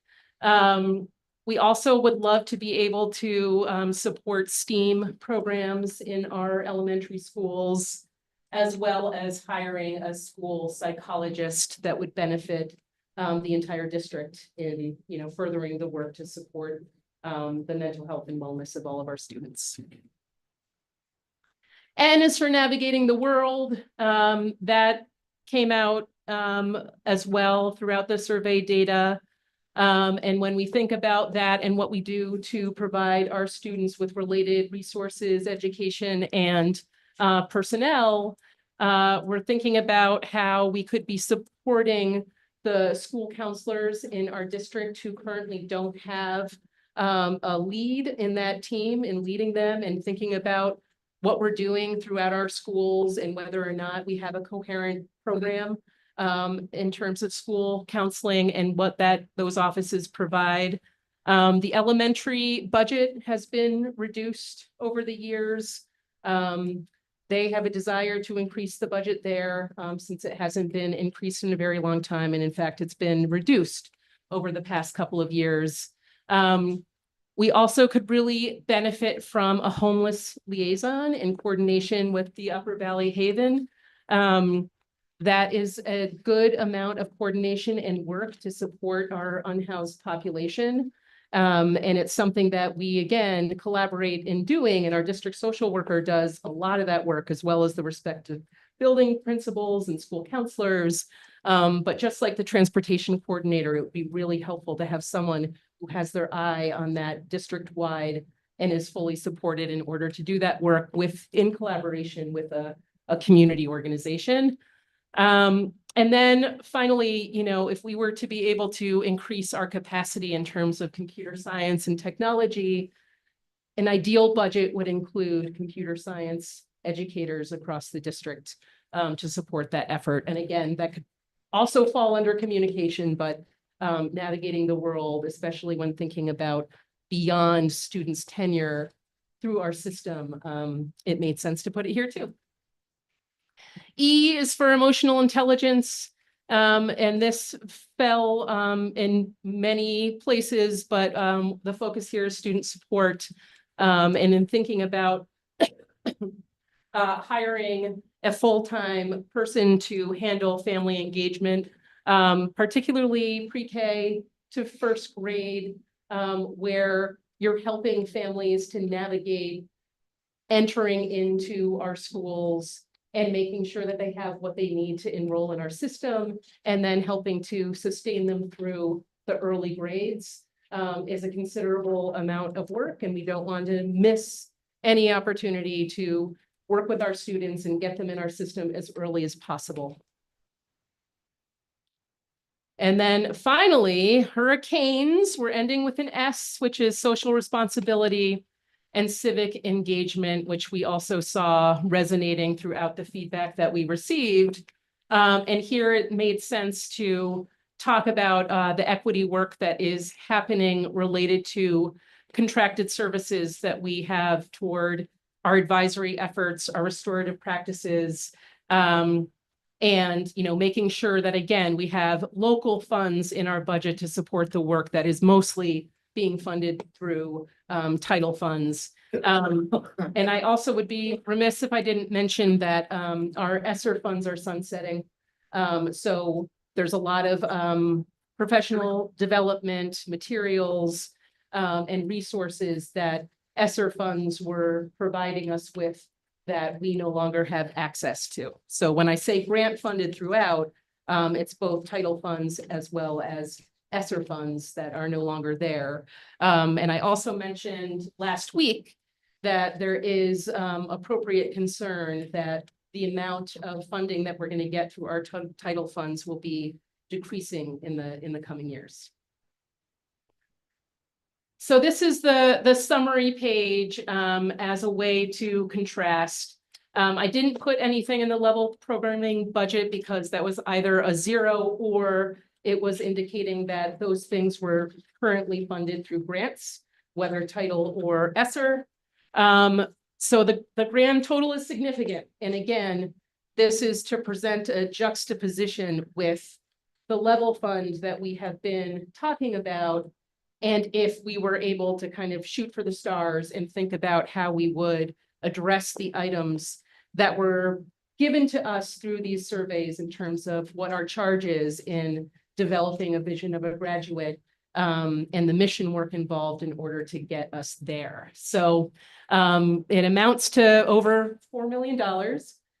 We also would love to be able to support STEAM programs in our elementary schools, as well as hiring a school psychologist that would benefit the entire district in, you know, furthering the work to support the mental health and wellness of all of our students. And as for navigating the world, that came out as well throughout the survey data. And when we think about that and what we do to provide our students with related resources, education, and personnel, we're thinking about how we could be supporting the school counselors in our district who currently don't have a lead in that team and leading them and thinking about what we're doing throughout our schools and whether or not we have a coherent program in terms of school counseling and what those offices provide. The elementary budget has been reduced over the years. They have a desire to increase the budget there since it hasn't been increased in a very long time. And in fact, it's been reduced over the past couple of years. We also could really benefit from a homeless liaison in coordination with the Upper Valley Haven. That is a good amount of coordination and work to support our unhoused population. And it's something that we, again, collaborate in doing, and our district social worker does a lot of that work, as well as the respective building principals and school counselors. But just like the transportation coordinator, it would be really helpful to have someone who has their eye on that district-wide and is fully supported in order to do that work in collaboration with a community organization. And then finally, if we were to be able to increase our capacity in terms of computer science and technology, an ideal budget would include computer science educators across the district to support that effort. And again, that could also fall under communication, but navigating the world, especially when thinking about beyond students' tenure through our system, it made sense to put it here too. E is for emotional intelligence, and this fell in many places, but the focus here is student support. And in thinking about hiring a full-time person to handle family engagement, particularly pre-K to first grade, where you're helping families to navigate entering into our schools and making sure that they have what they need to enroll in our system, and then helping to sustain them through the early grades is a considerable amount of work, and we don't want to miss any opportunity to work with our students and get them in our system as early as possible. And then finally, hurricanes, we're ending with an S, which is social responsibility and civic engagement, which we also saw resonating throughout the feedback that we received. And here it made sense to talk about the equity work that is happening related to contracted services that we have toward our advisory efforts, our restorative practices, and making sure that, again, we have local funds in our budget to support the work that is mostly being funded through title funds. And I also would be remiss if I didn't mention that our ESSER funds are sunsetting. So there's a lot of professional development materials and resources that ESSER funds were providing us with that we no longer have access to. So when I say grant funded throughout, it's both title funds as well as ESSER funds that are no longer there. And I also mentioned last week that there is appropriate concern that the amount of funding that we're going to get through our title funds will be decreasing in the coming years. So this is the summary page as a way to contrast. I didn't put anything in the level programming budget because that was either a 0 or it was indicating that those things were currently funded through grants, whether title or ESSER. So the grand total is significant. And again, this is to present a juxtaposition with the level fund that we have been talking about. And if we were able to kind of shoot for the stars and think about how we would address the items that were given to us through these surveys in terms of what our charge is in developing a vision of a graduate and the mission work involved in order to get us there. So it amounts to over $4 million.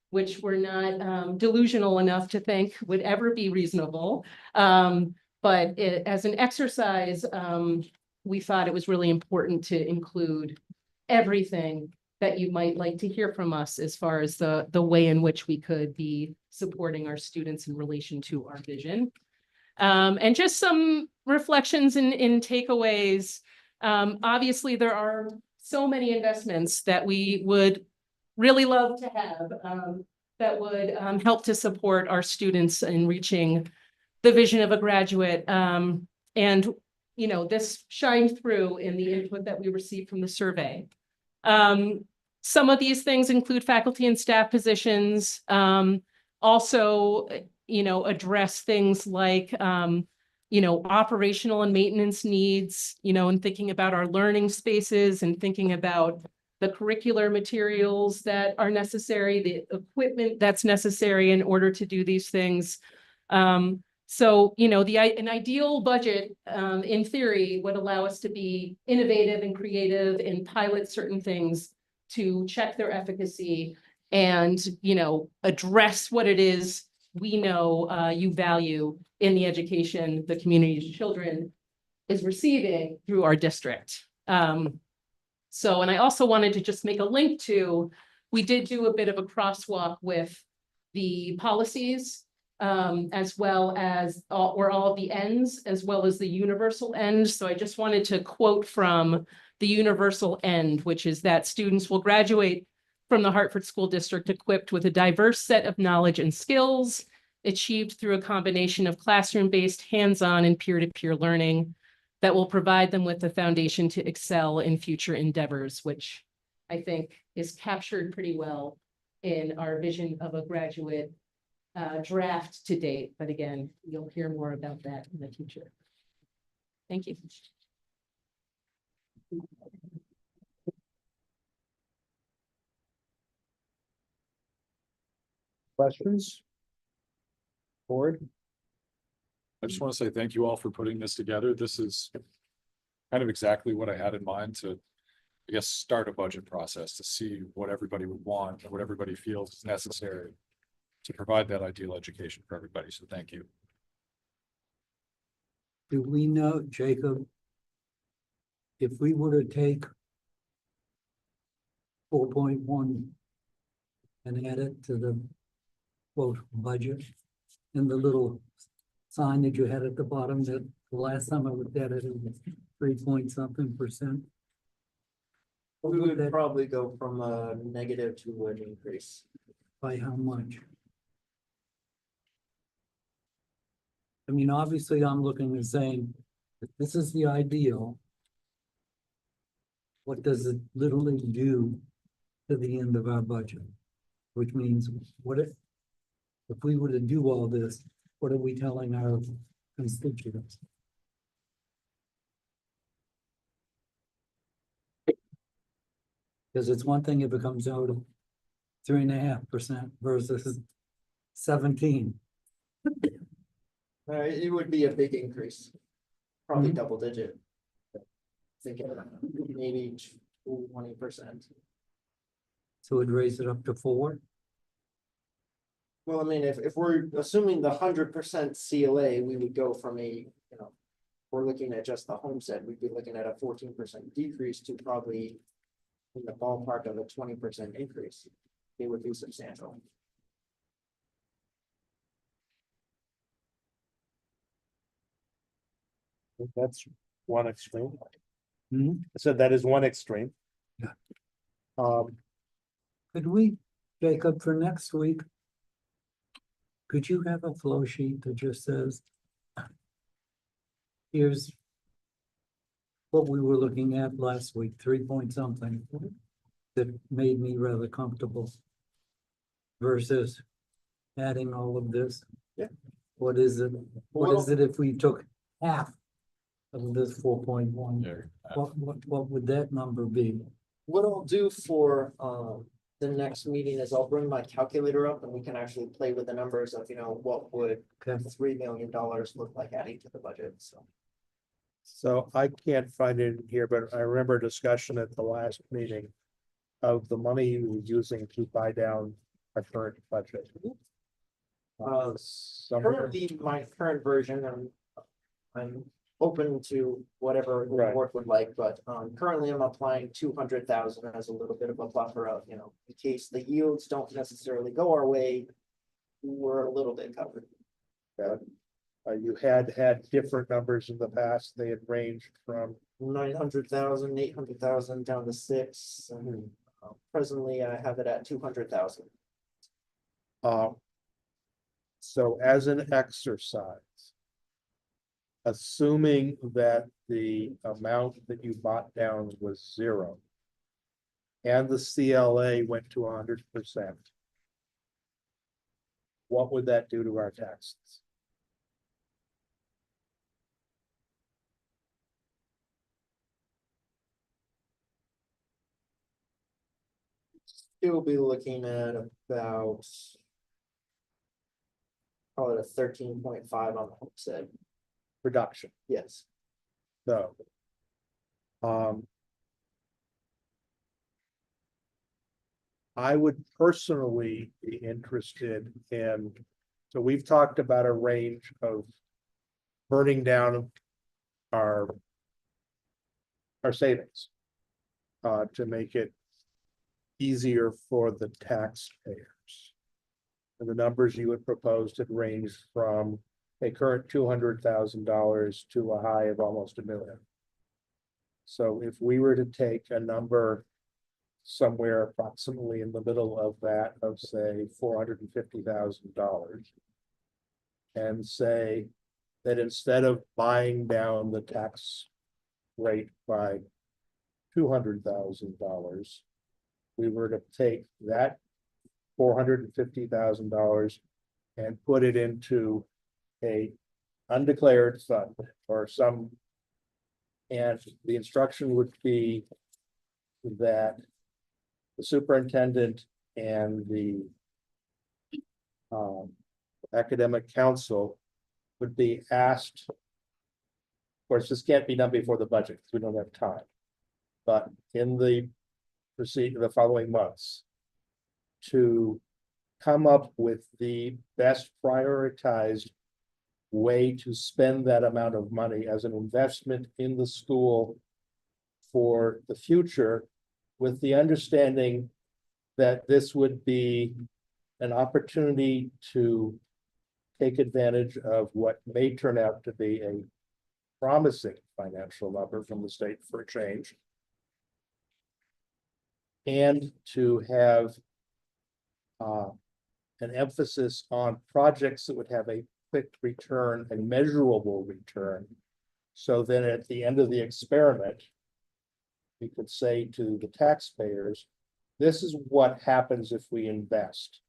which we're not delusional enough to think would ever be reasonable. But as an exercise, we thought it was really important to include everything that you might like to hear from us as far as the way in which we could be supporting our students in relation to our vision. And just some reflections and takeaways. Obviously, there are so many investments that we would really love to have that would help to support our students in reaching the vision of a graduate. And, you know, this shined through in the input that we received from the survey. Some of these things include faculty and staff positions. Also, you know, address things like, you know, operational and maintenance needs, you know, and thinking about our learning spaces and thinking about the curricular materials that are necessary, the equipment that's necessary in order to do these things. So, you know, an ideal budget, in theory, would allow us to be innovative and creative and pilot certain things to check their efficacy and, you know, address what it is we know you value in the education the community's children is receiving through our district. So, and I also wanted to just make a link to, we did do a bit of a crosswalk with the policies, as well as all the ends, as well as the universal end. So I just wanted to quote from the universal end, which is that students will graduate from the Hartford School District equipped with a diverse set of knowledge and skills achieved through a combination of classroom-based, hands-on, and peer-to-peer learning that will provide them with the foundation to excel in future endeavors, which I think is captured pretty well in our vision of a graduate draft to date. But again, you'll hear more about that in the future. Thank you. Questions? Board? I just want to say thank you all for putting this together. This is kind of exactly what I had in mind to, I guess, start a budget process to see what everybody would want and what everybody feels is necessary to provide that ideal education for everybody. So thank you. Do we know, Jacob, if we were to take 4.1 and add it to the quote budget and the little sign that you had at the bottom, that the last time I looked at it, it was 3-point-something%. We would probably go from a negative to an increase. By how much? I mean, obviously, I'm looking and saying, if this is the ideal, what does it literally do to the end of our budget? Which means, what if we were to do all this, what are we telling our constituents? Because it's one thing if it comes out of 3.5% versus 17. It would be a big increase, probably double digit. Thinking maybe 20%. So it'd raise it up to 4. Well, I mean, if we're assuming the 100% CLA, we would go from we're looking at just the homestead, we'd be looking at a 14% decrease to probably in the ballpark of a 20% increase. It would be substantial. That's one extreme. Hmm? I said that is one extreme. Yeah. Could we, Jacob, for next week, could you have a flow sheet that just says, here's what we were looking at last week, 3-point-something, that made me rather comfortable versus adding all of this? Yeah. What is it? What is it if we took half of this 4.1? What would that number be? What I'll do for the next meeting is I'll bring my calculator up and we can actually play with the numbers of, what would $3 million look like adding to the budget, so. So I can't find it here, but I remember a discussion at the last meeting of the money you were using to buy down our current budget. Somewhere, Currently, my current version, I'm open to whatever the Right. board would like, but currently I'm applying 200,000 as a little bit of a buffer of, in case the yields don't necessarily go our way, we're a little bit covered. you had different numbers in the past. They had ranged from 900,000, 800,000 down to 6, and presently I have it at 200,000. So as an exercise, assuming that the amount that you bought down was 0 and the CLA went to 100%, what would that do to our taxes? You'll be looking at about probably a 13.5 on the homestead. Reduction. Yes. So. I would personally be interested in, so we've talked about a range of burning down our savings to make it easier for the taxpayers. And the numbers you would propose had ranged from a current $200,000 to a high of almost $1 million. So if we were to take a number somewhere approximately in the middle of that, of say $450,000, and say that instead of buying down the tax rate by $200,000, we were to take that $450,000 and put it into a undeclared fund or some, and the instruction would be that the superintendent and the academic council would be asked. Of course, this can't be done before the budget because we don't have time. But in the following months, to come up with the best prioritized way to spend that amount of money as an investment in the school for the future, with the understanding that this would be an opportunity to take advantage of what may turn out to be a promising financial number from the state for a change, and to have an emphasis on projects that would have a quick return and measurable return. So then at the end of the experiment, we could say to the taxpayers, this is what happens if we invest.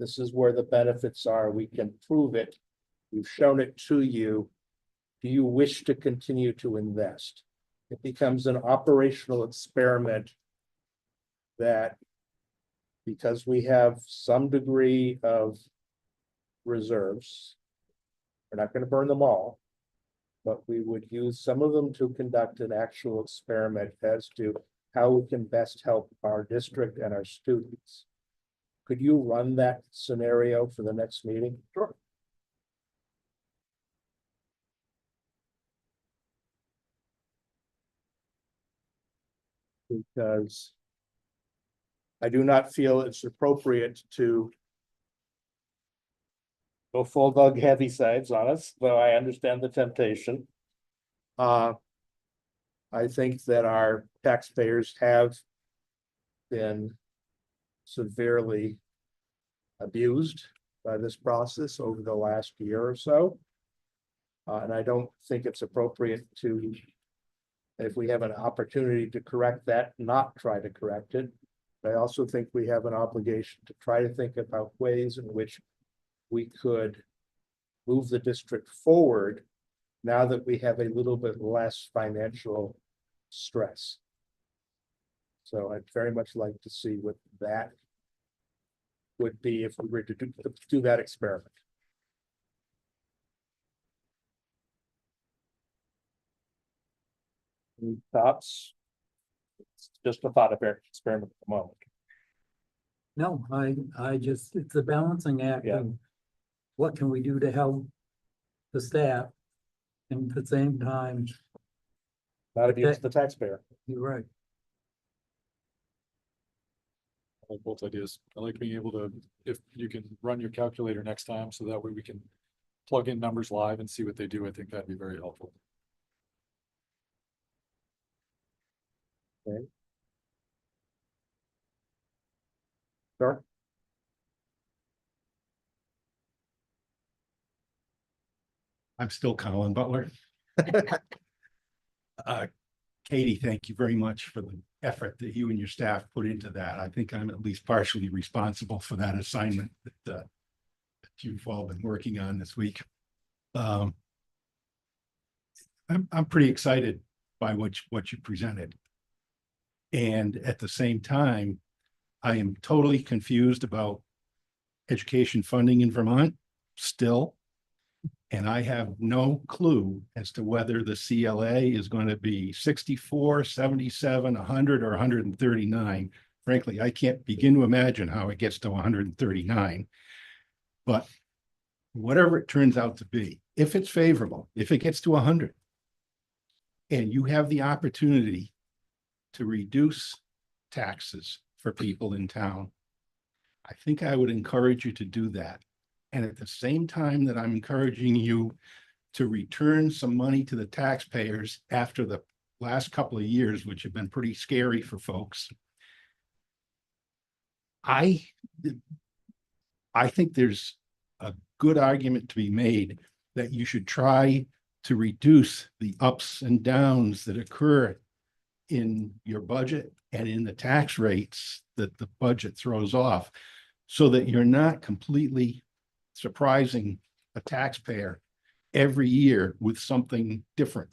This is where the benefits are. We can prove it. We've shown it to you. Do you wish to continue to invest? It becomes an operational experiment that, because we have some degree of reserves, we're not going to burn them all, but we would use some of them to conduct an actual experiment as to how we can best help our district and our students. Could you run that scenario for the next meeting? Sure. Because I do not feel it's appropriate to go full Doug Heavysides on us, though I understand the temptation. I think that our taxpayers have been severely abused by this process over the last year or so. And I don't think it's appropriate to, if we have an opportunity to correct that, not try to correct it. But I also think we have an obligation to try to think about ways in which we could move the district forward now that we have a little bit less financial stress. So I'd very much like to see what that would be if we were to do that experiment. Any thoughts? It's just a thought experiment at the moment. No, I just, it's a balancing act. Yeah. of What can we do to help the staff? And at the same time, Not abuse the taxpayer. you're right. I like both ideas. I like being able to, if you can run your calculator next time, so that way we can plug in numbers live and see what they do. I think that'd be very helpful. Sure. I'm still Colin Butler. Katie, thank you very much for the effort that you and your staff put into that. I think I'm at least partially responsible for that assignment that you've all been working on this week. I'm pretty excited by what you presented. And at the same time, I am totally confused about education funding in Vermont still. And I have no clue as to whether the CLA is going to be 64, 77, 100, or 139. Frankly, I can't begin to imagine how it gets to 139. But whatever it turns out to be, if it's favorable, if it gets to 100, and you have the opportunity to reduce taxes for people in town, I think I would encourage you to do that. And at the same time that I'm encouraging you to return some money to the taxpayers after the last couple of years, which have been pretty scary for folks, I think there's a good argument to be made that you should try to reduce the ups and downs that occur in your budget and in the tax rates that the budget throws off, so that you're not completely surprising a taxpayer every year with something different.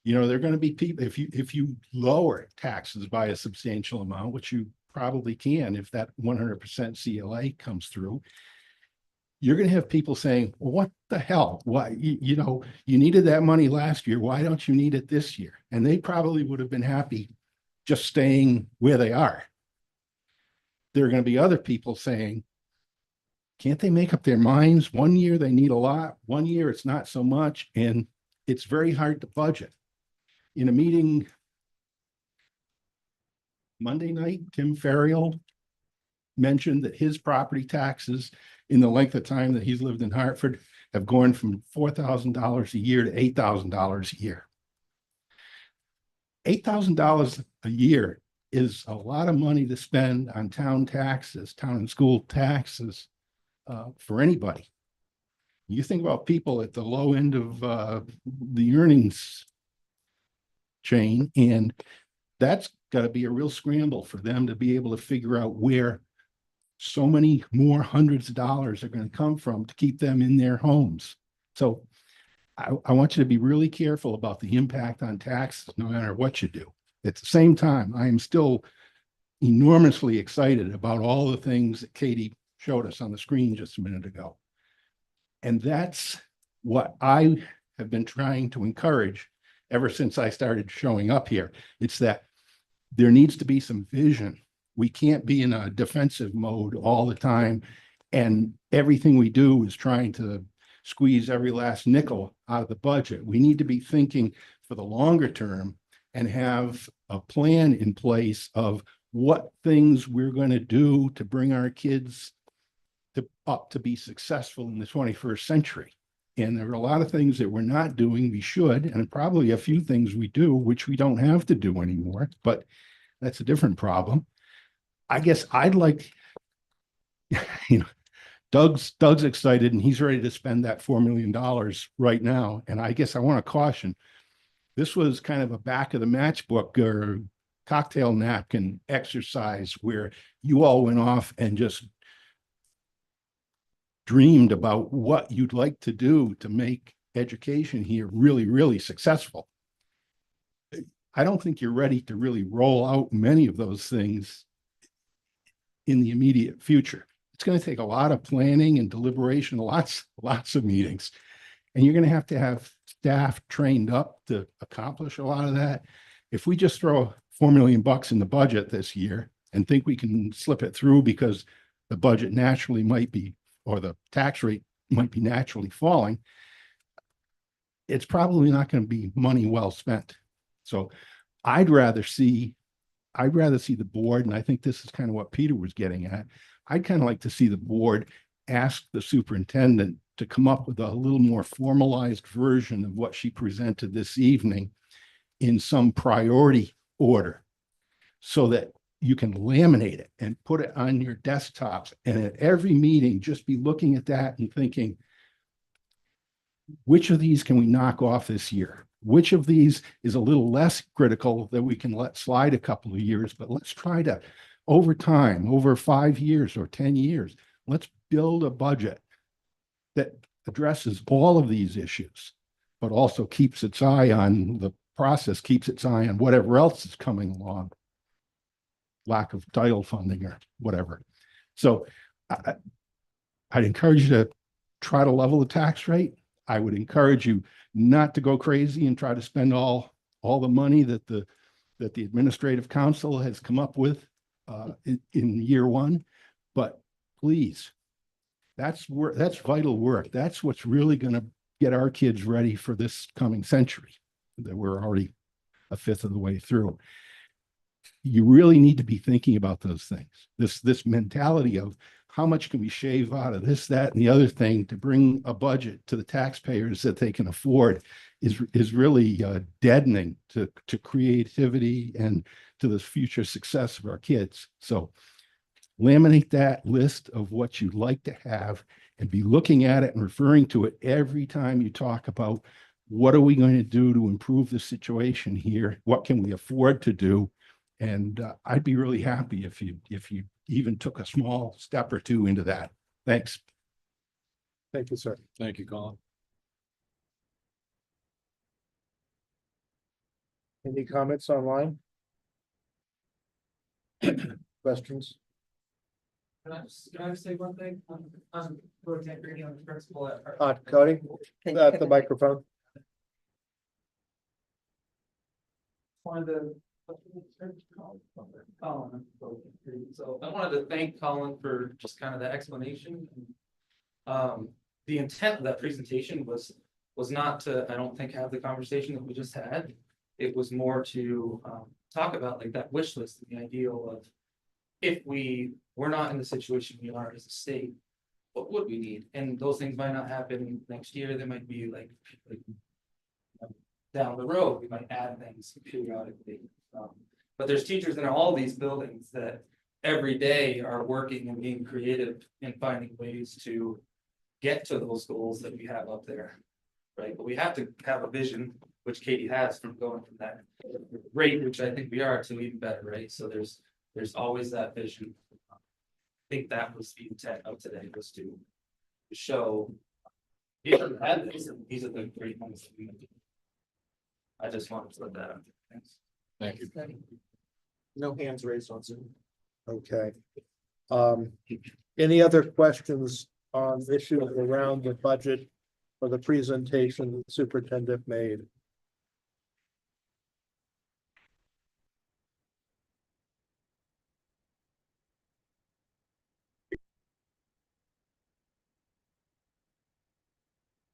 You know, there are going to be people, if you lower taxes by a substantial amount, which you probably can if that 100% CLA comes through, you're going to have people saying, well, what the hell? Why, you know, you needed that money last year. Why don't you need it this year? And they probably would have been happy just staying where they are. There are going to be other people saying, can't they make up their minds? One year they need a lot, one year it's not so much, and it's very hard to budget. In a meeting Monday night, Tim Ferriel mentioned that his property taxes in the length of time that he's lived in Hartford have gone from $4,000 a year to $8,000 a year. $8,000 a year is a lot of money to spend on town taxes, town and school taxes. For anybody. You think about people at the low end of the earnings chain, and that's got to be a real scramble for them to be able to figure out where so many more hundreds of dollars are going to come from to keep them in their homes. So I want you to be really careful about the impact on taxes, no matter what you do. At the same time, I am still enormously excited about all the things that Katie showed us on the screen just a minute ago. And that's what I have been trying to encourage ever since I started showing up here. It's that there needs to be some vision. We can't be in a defensive mode all the time, and everything we do is trying to squeeze every last nickel out of the budget. We need to be thinking for the longer term and have a plan in place of what things we're going to do to bring our kids up to be successful in the 21st century. And there are a lot of things that we're not doing, we should, and probably a few things we do, which we don't have to do anymore, but that's a different problem. I guess I'd like, you know, Doug's excited and he's ready to spend that $4 million right now. And I guess I want to caution, this was kind of a back of the matchbook or cocktail napkin exercise where you all went off and just dreamed about what you'd like to do to make education here really, really successful. I don't think you're ready to really roll out many of those things in the immediate future. It's going to take a lot of planning and deliberation, lots of meetings. And you're going to have staff trained up to accomplish a lot of that. If we just throw $4 million in the budget this year and think we can slip it through because the budget naturally might be, or the tax rate might be naturally falling, it's probably not going to be money well spent. So I'd rather see the board, and I think this is kind of what Peter was getting at. I'd kind of like to see the board ask the superintendent to come up with a little more formalized version of what she presented this evening in some priority order, so that you can laminate it and put it on your desktops, and at every meeting, just be looking at that and thinking, which of these can we knock off this year? Which of these is a little less critical that we can let slide a couple of years, but let's try to, over time, over 5 years or 10 years, let's build a budget that addresses all of these issues, but also keeps its eye on the process, keeps its eye on whatever else is coming along. Lack of title funding or whatever. So I'd encourage you to try to level the tax rate. I would encourage you not to go crazy and try to spend all the money that the administrative council has come up with in year one. But please, that's vital work. That's what's really going to get our kids ready for this coming century that we're already a fifth of the way through. You really need to be thinking about those things. This mentality of how much can we shave out of this, that, and the other thing to bring a budget to the taxpayers that they can afford is really deadening to creativity and to the future success of our kids. So laminate that list of what you'd like to have and be looking at it and referring to it every time you talk about what are we going to do to improve the situation here? What can we afford to do? And I'd be really happy if you even took a small step or two into that. Thanks. Thank you, sir. Thank you, Colin. Any comments online? Questions? Can I just say one thing on Lieutenant Grady on the principal at Cody, at the microphone. wanted to. So I wanted to thank Colin for just kind of the explanation. The intent of that presentation was not to, I don't think, have the conversation that we just had. It was more to talk about like that wish list, the ideal of if we were not in the situation we are as a state, what would we need? And those things might not happen next year. They might be like down the road, we might add things periodically. But there's teachers in all these buildings that every day are working and being creative and finding ways to get to those goals that we have up there. Right, but we have to have a vision, which Katie has, from going from that rate, which I think we are, to even better, right? So there's always that vision. I think that was the intent of today, was to show these are the great ones that we do. I just wanted to put that out there. Thanks. Thank you. No hands raised on Zoom. Okay. Any other questions on issues around the budget or the presentation the superintendent made?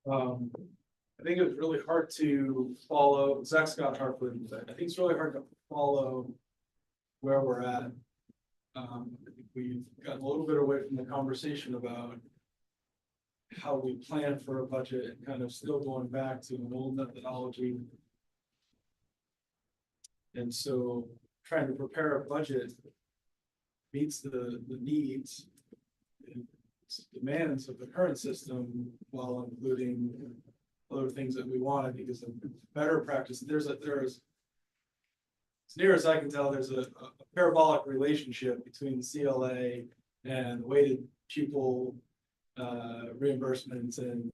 I think it was really hard to follow. Zach Scott, Hartford. I think it's really hard to follow where we're at. I think we've gotten a little bit away from the conversation about how we plan for a budget and kind of still going back to an old methodology. And so trying to prepare a budget meets the needs and demands of the current system while including other things that we want. I think is a better practice. There's as near as I can tell, there's a parabolic relationship between the CLA and weighted pupil reimbursements, and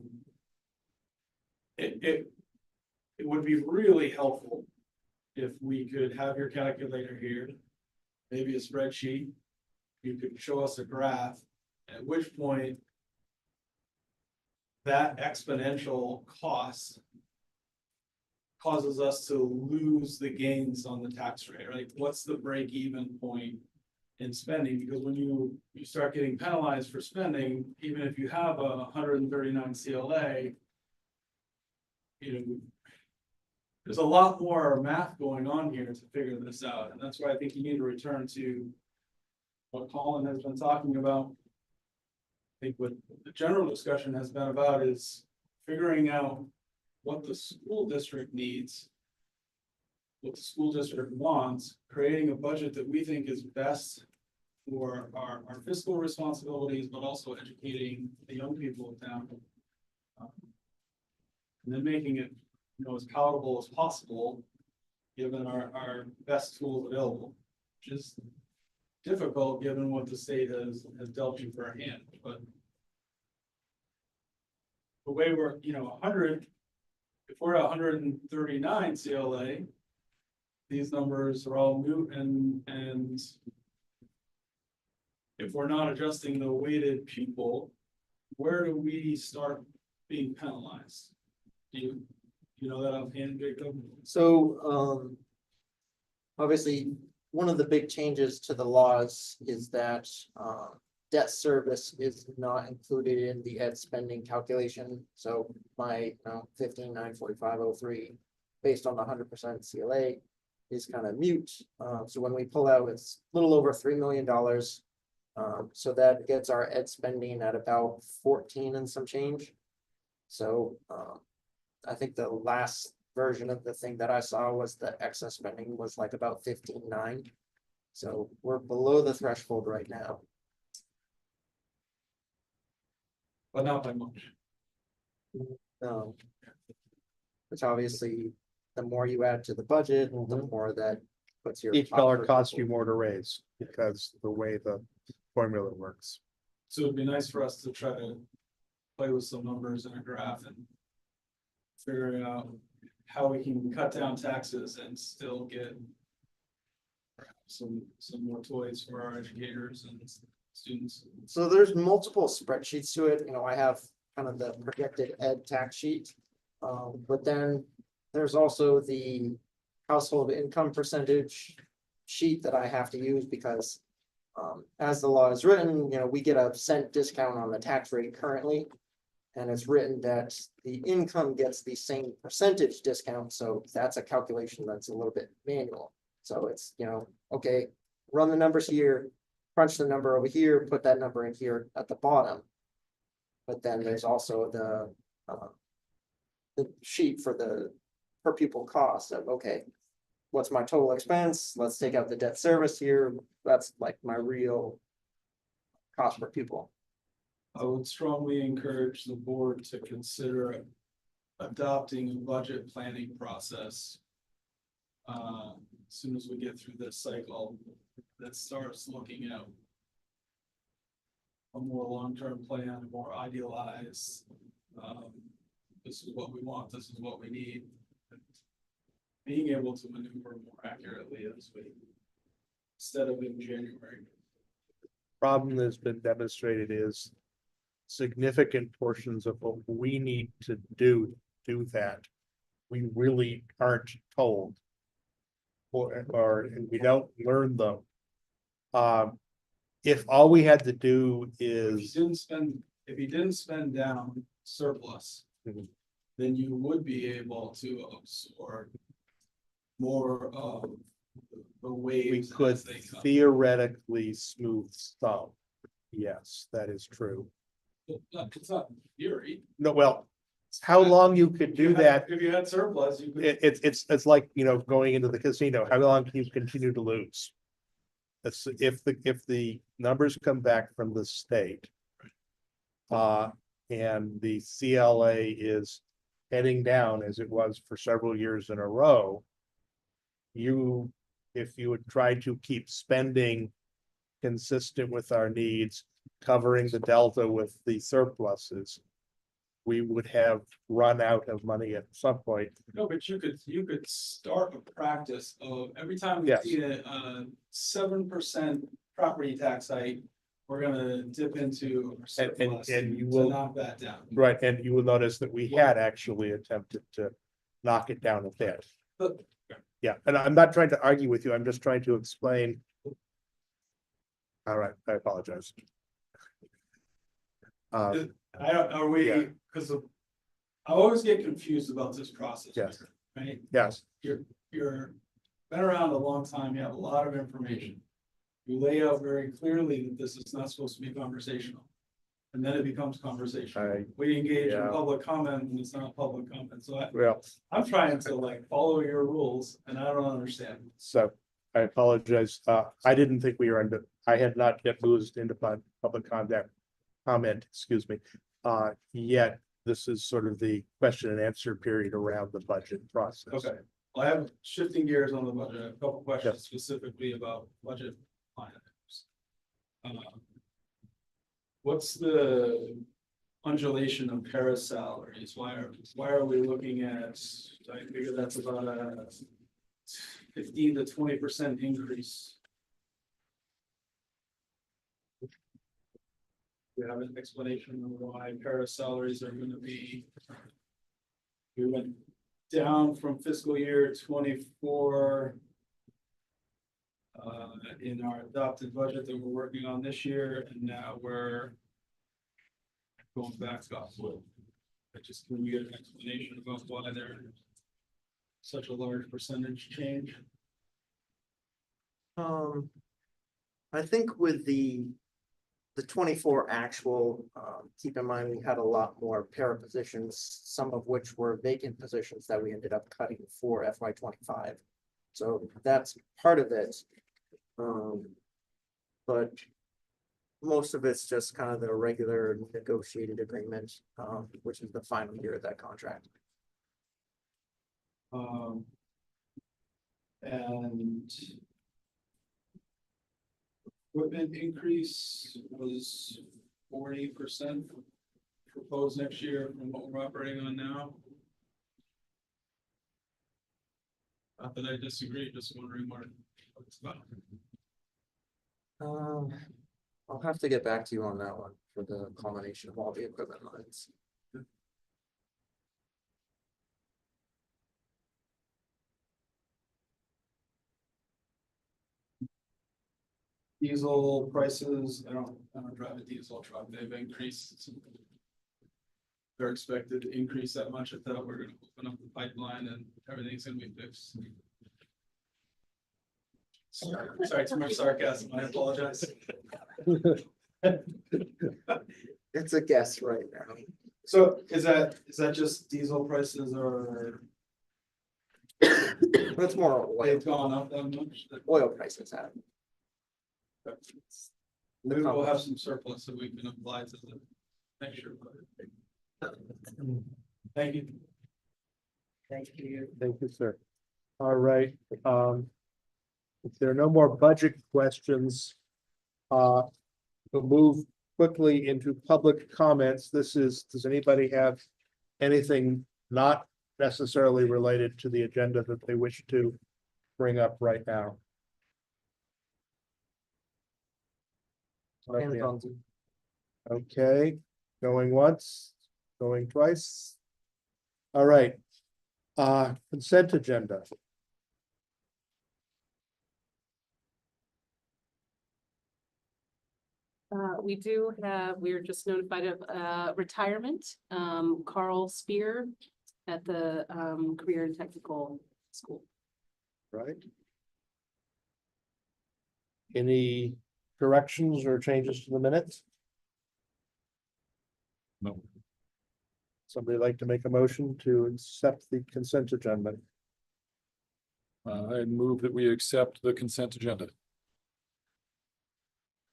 it would be really helpful if we could have your calculator here, maybe a spreadsheet. You could show us a graph, at which point that exponential cost causes us to lose the gains on the tax rate, right? What's the break even point in spending, because when you start getting penalized for spending, even if you have 139 CLA, you know, there's a lot more math going on here to figure this out, and that's why I think you need to return to what Colin has been talking about. I think what the general discussion has been about is figuring out what the school district needs, what the school district wants, creating a budget that we think is best for our fiscal responsibilities, but also educating the young people of town. And then making it, you know, as palatable as possible, given our best tools available, which is difficult given what the state has dealt you for a hand, but the way we're, you know, 100, if we're at 139 CLA, these numbers are all new, and if we're not adjusting the weighted pupil, where do we start being penalized? Do you know that offhand, Jacob? So, obviously, one of the big changes to the laws is that, debt service is not included in the ed spending calculation. So my, 15,945.03, based on the 100% CLA, is kind of mute. So when we pull out, it's a little over $3 million. So that gets our ed spending at about 14 and some change. So, I think the last version of the thing that I saw was the excess spending was like about 15.9. So we're below the threshold right now. But not by much. Which obviously, the more you add to the budget, the more that puts your. Each dollar costs you more to raise because the way the formula works. So it'd be nice for us to try to play with some numbers in a graph and figure out how we can cut down taxes and still get some more toys for our educators and students. So there's multiple spreadsheets to it. You know, I have kind of the projected ed tax sheet. But then there's also the household income percentage sheet that I have to use because as the law is written, you know, we get a cent discount on the tax rate currently. And it's written that the income gets the same percentage discount. So that's a calculation that's a little bit manual. So it's, you know, okay, run the numbers here, crunch the number over here, put that number in here at the bottom. But then there's also the sheet for the per pupil cost of, okay, what's my total expense? Let's take out the debt service here. That's like my real cost per pupil. I would strongly encourage the board to consider adopting a budget planning process. As soon as we get through this cycle that starts looking at a more long-term plan, a more idealized, this is what we want, this is what we need. Being able to maneuver more accurately as we, instead of in January. Problem that's been demonstrated is significant portions of what we need to do that we really aren't told. Or we don't learn them. If all we had to do is If you didn't spend down surplus, then you would be able to absorb more of the waves. we could as they come. theoretically smooth some. Yes, that is true. It's not theory. No, well, how long you could do that, If you had surplus, you could. it's like, you know, going into the casino, how long can you continue to lose? That's if the numbers come back from the state. And the CLA is heading down as it was for several years in a row. If you would try to keep spending consistent with our needs, covering the delta with the surpluses, we would have run out of money at some point. No, but you could start a practice of every time we Yes. see a 7% property tax hike, we're gonna dip into our surplus and you to will- knock that down. Right, and you will notice that we had actually attempted to knock it down a bit. But Yeah, and I'm not trying to argue with you, I'm just trying to explain. All right, I apologize. I don't, are we, Yeah. because I always get confused about this process. Yes. Right? Yes, You're been around a long time, you have a lot of information. You lay out very clearly that this is not supposed to be conversational. And then it becomes conversational. We engage in yeah. public comment and it's not public comment, so well, I'm trying to like follow your rules and I don't understand. so I apologize. I didn't think we were under, I had not yet moved into public comment, excuse me. Yet this is sort of the question and answer period around the budget process. Okay, well, I have shifting gears on the budget, I have a couple questions Yes. specifically about budget line items. What's the undulation of para salaries? Why are we looking at, I figure that's about a 15 to 20% increase. Do you have an explanation of why para salaries are gonna be? We went down from fiscal year 24. In our adopted budget that we're working on this year, and now we're going back up. I just, can we get an explanation about why there's such a large percentage change? I think with the 24 actual, keep in mind, we had a lot more para positions, some of which were vacant positions that we ended up cutting for FY25. So that's part of it. But most of it's just kind of the regular negotiated agreement, which is the final year of that contract. And equipment increase was 40% proposed next year from what we're operating on now. Not that I disagree, just wondering what it's about. I'll have to get back to you on that one for the combination of all the equipment lines. Diesel prices, I don't drive a diesel truck, they've increased. They're expected to increase that much. I thought we're gonna open up the pipeline and everything's gonna be fixed. Sorry, too much sarcasm, I apologize. It's a guess right now. So is that just diesel prices or It's more oil, they've gone up that much? oil prices have. Maybe we'll have some surplus that we can apply to the next year. Thank you. Thank you. Thank you, sir. All right, if there are no more budget questions, we'll move quickly into public comments. This is, does anybody have anything not necessarily related to the agenda that they wish to bring up right now? Okay, going once, going twice. All right. Consent agenda. We do have, we're just notified of retirement, Carl Spear at the Career and Technical School. Right. Any corrections or changes to the minutes? No. Somebody like to make a motion to accept the consent agenda? I move that we accept the consent agenda.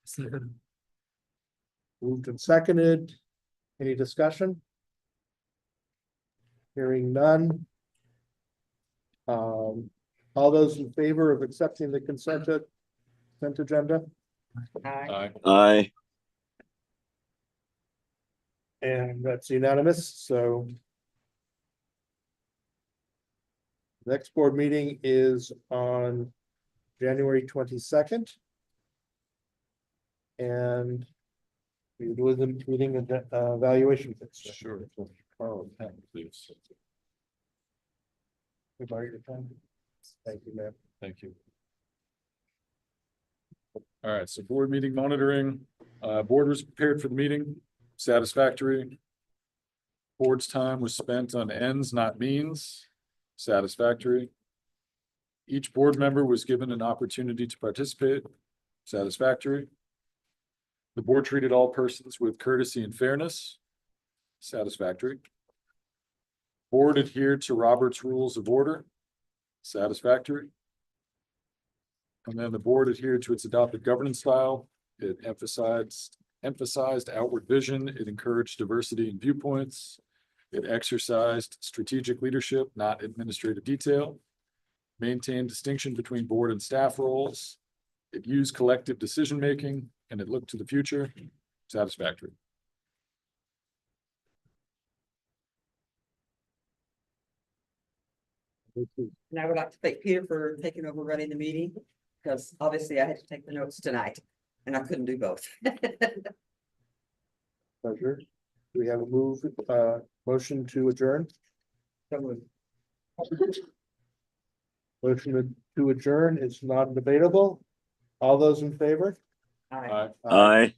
Second. Moved and seconded. Any discussion? Hearing none. All those in favor of accepting the consent agenda? Aye. Aye. And that's unanimous, so. Next board meeting is on January 22nd. And we do the meeting evaluation. Sure. Carl, please. We've already done. Thank you, ma'am. Thank you. All right, so board meeting monitoring, board was prepared for the meeting, satisfactory. Board's time was spent on ends, not means, satisfactory. Each board member was given an opportunity to participate, satisfactory. The board treated all persons with courtesy and fairness, satisfactory. Board adhered to Robert's Rules of Order, satisfactory. And then the board adhered to its adopted governance style. It emphasized outward vision. It encouraged diversity in viewpoints. It exercised strategic leadership, not administrative detail. Maintained distinction between board and staff roles. It used collective decision-making, and it looked to the future, satisfactory. And I would like to thank Peter for taking over running the meeting, because obviously I had to take the notes tonight, and I couldn't do both. Pleasure. Do we have a motion to adjourn? So moved. Motion to adjourn is not debatable. All those in favor? Aye. Aye.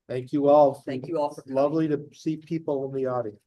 Thank you all. Thank you all for coming. Lovely to see people in the audience.